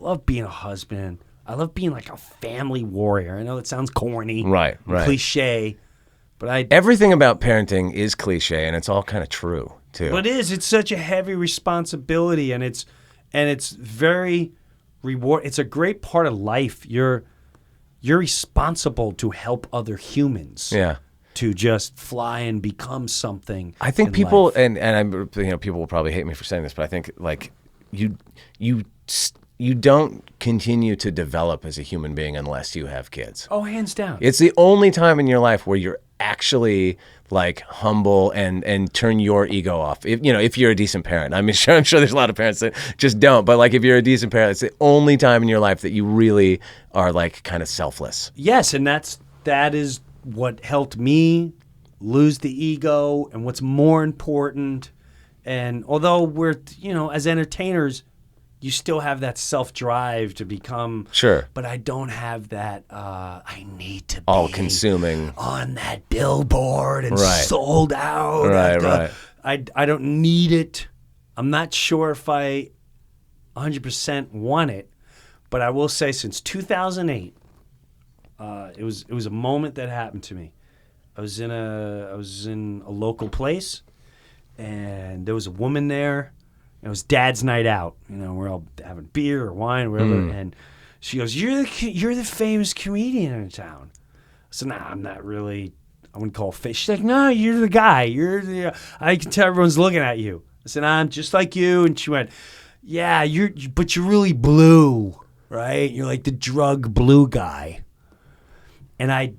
Speaker 1: I love being a husband. I love being like a family warrior. I know it sounds corny,
Speaker 4: Right,
Speaker 1: and
Speaker 4: right.
Speaker 1: cliche, but
Speaker 4: Everything about parenting is cliche, and it's all kind of true too.
Speaker 1: But it's such a heavy responsibility, and it's very reward. It's a great part of life. You're responsible to help other humans.
Speaker 4: Yeah.
Speaker 1: To just fly and become something.
Speaker 4: I think
Speaker 1: in
Speaker 4: people
Speaker 1: life.
Speaker 4: and I'm people will probably hate me for saying this, but I think like you don't continue to develop as a human being unless you have kids.
Speaker 1: Oh, hands down.
Speaker 4: It's the only time in your life where you're actually like humble and turn your ego off. If you're a decent parent. I'm sure there's a lot of parents that just don't, but like if you're a decent parent, it's the only time in your life that you really are like kind of selfless.
Speaker 1: Yes, and that is what helped me lose the ego, and what's more important. And although we're, as entertainers, you still have that self-drive to become.
Speaker 4: Sure.
Speaker 1: But I don't have that, I need to be
Speaker 4: All-consuming.
Speaker 1: on that billboard and
Speaker 4: Right.
Speaker 1: sold out.
Speaker 4: Right.
Speaker 1: I don't need it. I'm not sure if I 100% want it, but I will say since 2008, it was a moment that happened to me. I was in a local place, and there was a woman there. It was Dad's night out. We're all having beer or wine or whatever. And she goes, "You're the famous comedian in town." I said, "Nah, I'm not really. I wouldn't call it famous." She's like, "No, you're the guy. I can tell everyone's looking at you." I said, "I'm just like you." And she went, "Yeah, but you're really blue, right? You're like the drug blue guy." And I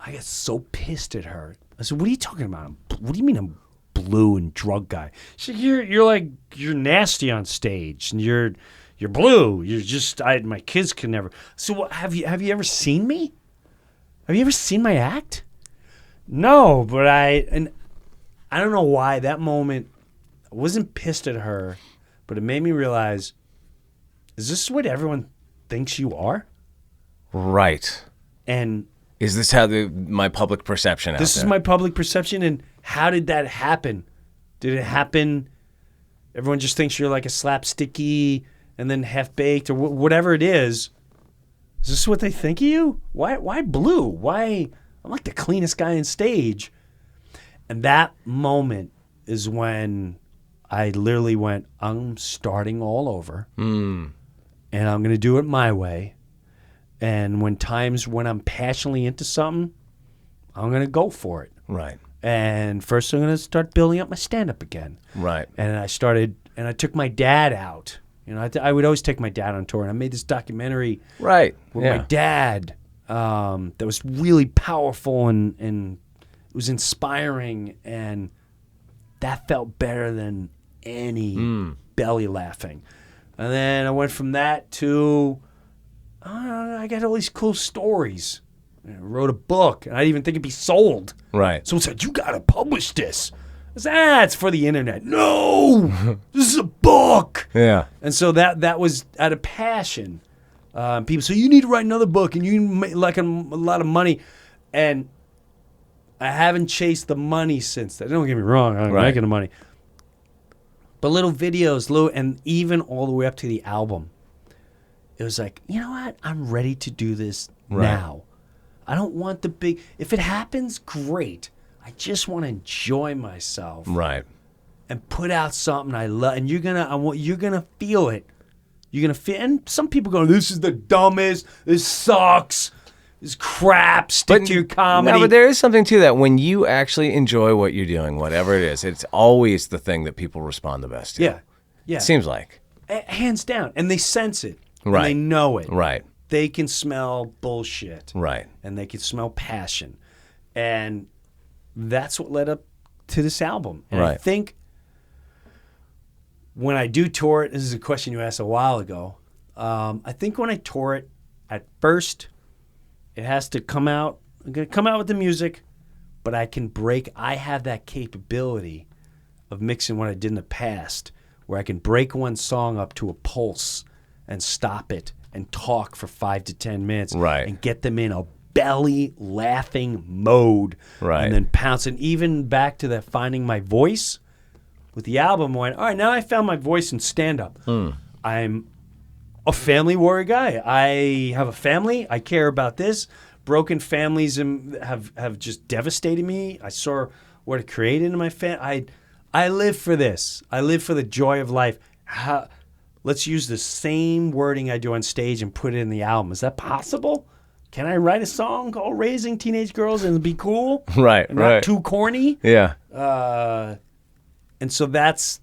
Speaker 1: got so pissed at her. I said, "What are you talking about? What do you mean I'm blue and drug guy?" She said, you're nasty on stage, and you're blue. You're just my kids can never." So have you ever seen me? Have you ever seen my act? No, but I don't know why that moment. I wasn't pissed at her, but it made me realize: is this what everyone thinks you are?
Speaker 4: Right.
Speaker 1: And
Speaker 4: is this how my public perception?
Speaker 1: This is my public perception, and how did that happen? Did it happen? Everyone just thinks you're like a slapsticky and then half baked or whatever it is. Is this what they think of you? Why blue? Why? I'm like the cleanest guy on stage. And that moment is when I literally went, I'm starting all over, and I'm going to do it my way. And when I'm passionately into something, I'm going to go for it.
Speaker 4: Right.
Speaker 1: And first I'm going to start building up my stand-up again.
Speaker 4: Right.
Speaker 1: And I took my dad out. I would always take my dad on tour. And I made this documentary
Speaker 4: Right.
Speaker 1: with my dad that was really powerful and it was inspiring. And that felt better than any belly laughing. And then I went from that to... I got all these cool stories. I wrote a book, and I didn't even think it'd be sold.
Speaker 4: Right.
Speaker 1: Someone said, "You got to publish this." I said, "It's for the internet." No, this is a book.
Speaker 4: Yeah.
Speaker 1: And so that was out of passion. People say, "You need to write another book, and you make like a lot of money." And I haven't chased the money since that. Don't get me wrong, I'm making the money. But little videos, and even all the way up to the album. It was like, you know what? I'm ready to do this now. I don't want the big... If it happens, great. I just want to enjoy myself.
Speaker 4: Right.
Speaker 1: And put out something I love. And you're gonna feel it. You're gonna feel... And some people go, "This is the dumbest. This sucks. This crap. Stick to your comedy."
Speaker 4: No, but there is something to that. When you actually enjoy what you're doing, whatever it is, it's always the thing that people respond the best to.
Speaker 1: Yeah.
Speaker 4: It seems like.
Speaker 1: Hands down. And they sense it.
Speaker 4: Right.
Speaker 1: And they know it.
Speaker 4: Right.
Speaker 1: They can smell bullshit.
Speaker 4: Right.
Speaker 1: And they can smell passion. And that's what led up to this album. And I
Speaker 4: Right.
Speaker 1: think when I do tour it, this is a question you asked a while ago. I think when I tour it, at first, it has to come out. I'm going to come out with the music, but I have that capability of mixing what I did in the past, where I can break one song up to a pulse and stop it and talk for 5 to 10 minutes and get them in a belly laughing mode and then pounce. And even back to that finding my voice with the album, I went, all right, now I found my voice in stand-up. I'm a family warrior guy. I have a family. I care about this. Broken families have just devastated me. I saw what it created in my family. I live for this. I live for the joy of life. Let's use the same wording I do on stage and put it in the album. Is that possible? Can I write a song called Raising Teenage Girls and be cool?
Speaker 4: Right,
Speaker 1: and not too corny?
Speaker 4: Yeah.
Speaker 1: And so that's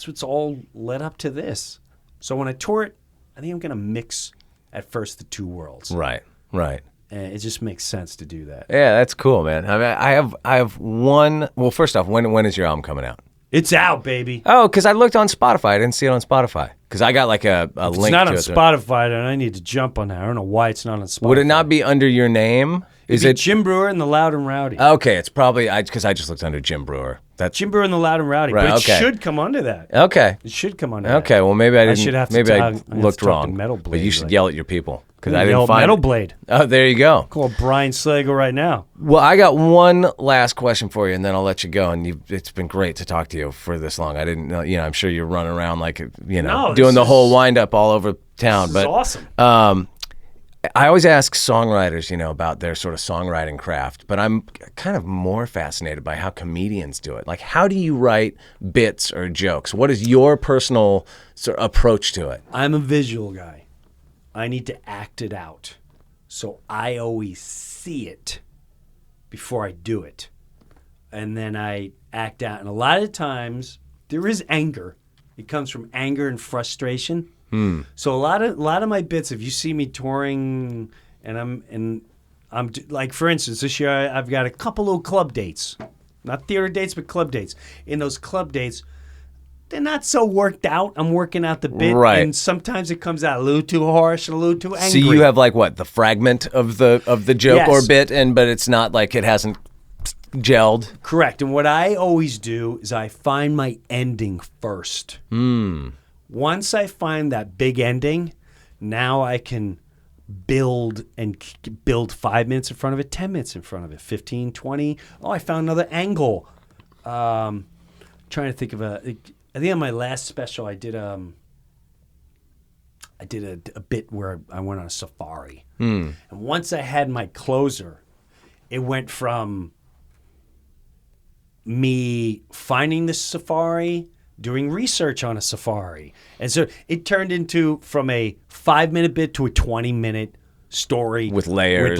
Speaker 1: what's all led up to this. So when I tour it, I think I'm going to mix at first the two worlds.
Speaker 4: Right.
Speaker 1: And it just makes sense to do that.
Speaker 4: Yeah, that's cool, man. I mean, I have one. Well, first off, when is your album coming out?
Speaker 1: It's out, baby.
Speaker 4: Oh, because I looked on Spotify. I didn't see it on Spotify. Because I got like a link to it.
Speaker 1: It's not on Spotify, then I need to jump on that. I don't know why it's not on Spotify.
Speaker 4: Would it not be under your name? Is it
Speaker 1: Jim Breuer and the Loud and Rowdy?
Speaker 4: Okay, it's probably because I just looked under Jim Breuer. That's
Speaker 1: Jim Breuer and the Loud and Rowdy.
Speaker 4: Right,
Speaker 1: But it
Speaker 4: okay.
Speaker 1: should come under that.
Speaker 4: Okay.
Speaker 1: It should come under that.
Speaker 4: Okay, well maybe I didn't.
Speaker 1: should have to
Speaker 4: maybe I
Speaker 1: talk- I have
Speaker 4: looked
Speaker 1: to talk to
Speaker 4: wrong.
Speaker 1: Metal
Speaker 4: But
Speaker 1: Blade,
Speaker 4: you should
Speaker 1: like-
Speaker 4: yell at your people because I
Speaker 1: Yell
Speaker 4: didn't find
Speaker 1: Metal
Speaker 4: it.
Speaker 1: Blade.
Speaker 4: Oh, there you go.
Speaker 1: Call Brian Slagle right now.
Speaker 4: Well, I got one last question for you, and then I'll let you go. And it's been great to talk to you for this long. I didn't know, I'm sure you're running around like,
Speaker 1: No,
Speaker 4: doing the
Speaker 1: this
Speaker 4: whole
Speaker 1: is-
Speaker 4: wind up all over town.
Speaker 1: This is
Speaker 4: But
Speaker 1: awesome.
Speaker 4: I always ask songwriters, about their sort of songwriting craft, but I'm kind of more fascinated by how comedians do it. Like, how do you write bits or jokes? What is your personal sort of approach to it?
Speaker 1: I'm a visual guy. I need to act it out. So I always see it before I do it. And then I act out. And a lot of times there is anger. It comes from anger and frustration. So a lot of my bits, if you see me touring and I'm like, for instance, this year I've got a couple of club dates. Not theater dates, but club dates. In those club dates, they're not so worked out. I'm working out the bit,
Speaker 4: Right.
Speaker 1: and sometimes it comes out a little too harsh and a little too angry.
Speaker 4: So you have like what, the fragment of the joke
Speaker 1: Yes.
Speaker 4: or bit, but it's not like it hasn't gelled.
Speaker 1: Correct. And what I always do is I find my ending first. Once I find that big ending, now I can build 5 minutes in front of it, 10 minutes in front of it, 15, 20. Oh, I found another angle. Trying to think of I think on my last special I did a bit where I went on a safari. And once I had my closer, it went from me finding the safari, doing research on a safari. And so it turned into from a 5-minute bit to a 20-minute story.
Speaker 4: With layers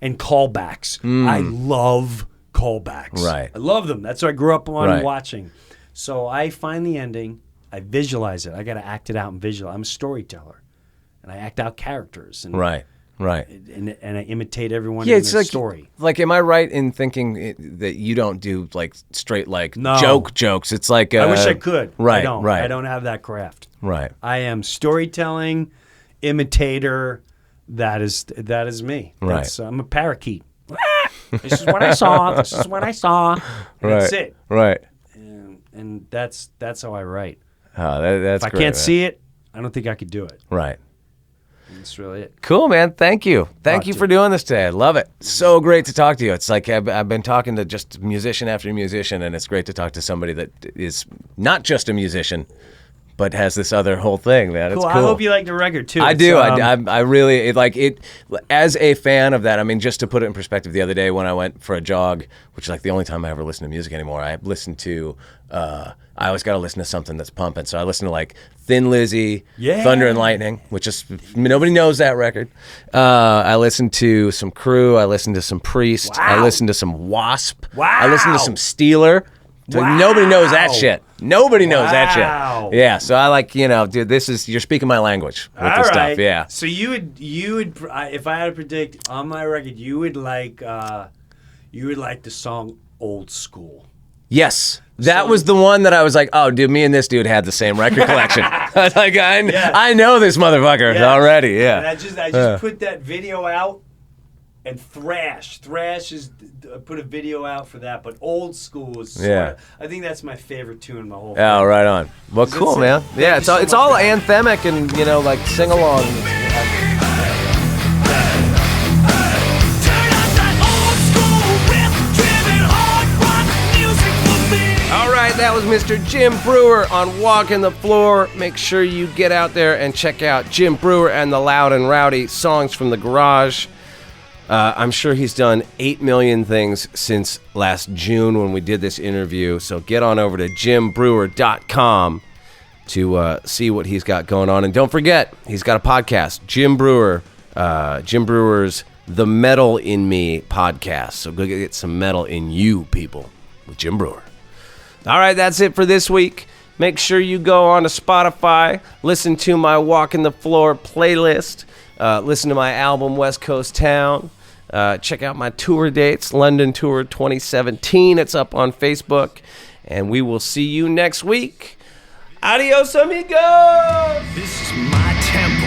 Speaker 1: and callbacks. I love callbacks.
Speaker 4: Right.
Speaker 1: I love them. That's what I grew up on
Speaker 4: Right.
Speaker 1: watching. So I find the ending. I visualize it. I got to act it out and visualize. I'm a storyteller. And I act out characters. And
Speaker 4: Right.
Speaker 1: And I imitate everyone
Speaker 4: Yeah,
Speaker 1: in
Speaker 4: it's
Speaker 1: their
Speaker 4: like,
Speaker 1: story.
Speaker 4: like, am I right in thinking that you don't do like straight like
Speaker 1: No.
Speaker 4: jokes? It's like
Speaker 1: I wish I could.
Speaker 4: Right,
Speaker 1: I don't.
Speaker 4: right.
Speaker 1: I don't have that craft.
Speaker 4: Right.
Speaker 1: I am storytelling, imitator. That is me. That's, I'm a parakeet. This is what I saw. This is what I saw. And That's it.
Speaker 4: Right.
Speaker 1: And that's how I write.
Speaker 4: Oh, that's
Speaker 1: If I
Speaker 4: great,
Speaker 1: can't
Speaker 4: man.
Speaker 1: see it, I don't think I could do it.
Speaker 4: Right.
Speaker 1: That's really it.
Speaker 4: Cool, man. Thank you. Thank you
Speaker 1: dude.
Speaker 4: for doing this today. I love it. So great to talk to you. It's like I've been talking to just musician after musician, and it's great to talk to somebody that is not just a musician, but has this other whole thing, man. It's
Speaker 1: Cool.
Speaker 4: cool.
Speaker 1: I hope you like the record too.
Speaker 4: I
Speaker 1: It's,
Speaker 4: do. I really as a fan of that. I mean, just to put it in perspective, the other day when I went for a jog, which is like the only time I ever listen to music anymore, I listened to. I always got to listen to something that's pumping. So I listen to like Thin Lizzy,
Speaker 1: Yeah.
Speaker 4: Thunder and Lightning, which is nobody knows that record. I listened to some Crew. I listened to some Priest. I
Speaker 1: Wow.
Speaker 4: listened to some Wasp.
Speaker 1: Wow.
Speaker 4: I listened to some Steeler.
Speaker 1: Wow.
Speaker 4: Nobody knows that shit. Nobody knows that
Speaker 1: Wow.
Speaker 4: shit. Yeah. So I like, dude, you're speaking my language with
Speaker 1: All
Speaker 4: this
Speaker 1: right.
Speaker 4: stuff. Yeah.
Speaker 1: So you would, if I had to predict on my record, you would like the song "Old School."
Speaker 4: Yes. That was the one that I was like, oh, dude, me and this dude had the same record collection. I was like, I know this motherfucker already. Yeah.
Speaker 1: And I just put that video out, and Thrash is put a video out for that, but Old School is I think that's my favorite tune in my whole.
Speaker 4: Oh, right on. Well, cool, man. Yeah, it's all anthemic and like sing along. That was Mr. Jim Breuer on Walking the Floor. Make sure you get out there and check out Jim Breuer and the Loud and Rowdy Songs from the Garage. I'm sure he's done 8 million things since last June when we did this interview. So get on over to jimbreuer.com to see what he's got going on. And don't forget, he's got a podcast, Jim Breuer, Jim Breuer's The Metal in Me podcast. So go get some metal in you, people, with Jim Breuer. All right, that's it for this week. Make sure you go on to Spotify, listen to my Walking the Floor playlist, listen to my album West Coast Town, check out my tour dates, London Tour 2017. It's up on Facebook, and we will see you next week. Adios, amigos!
Speaker 2: This is my temple.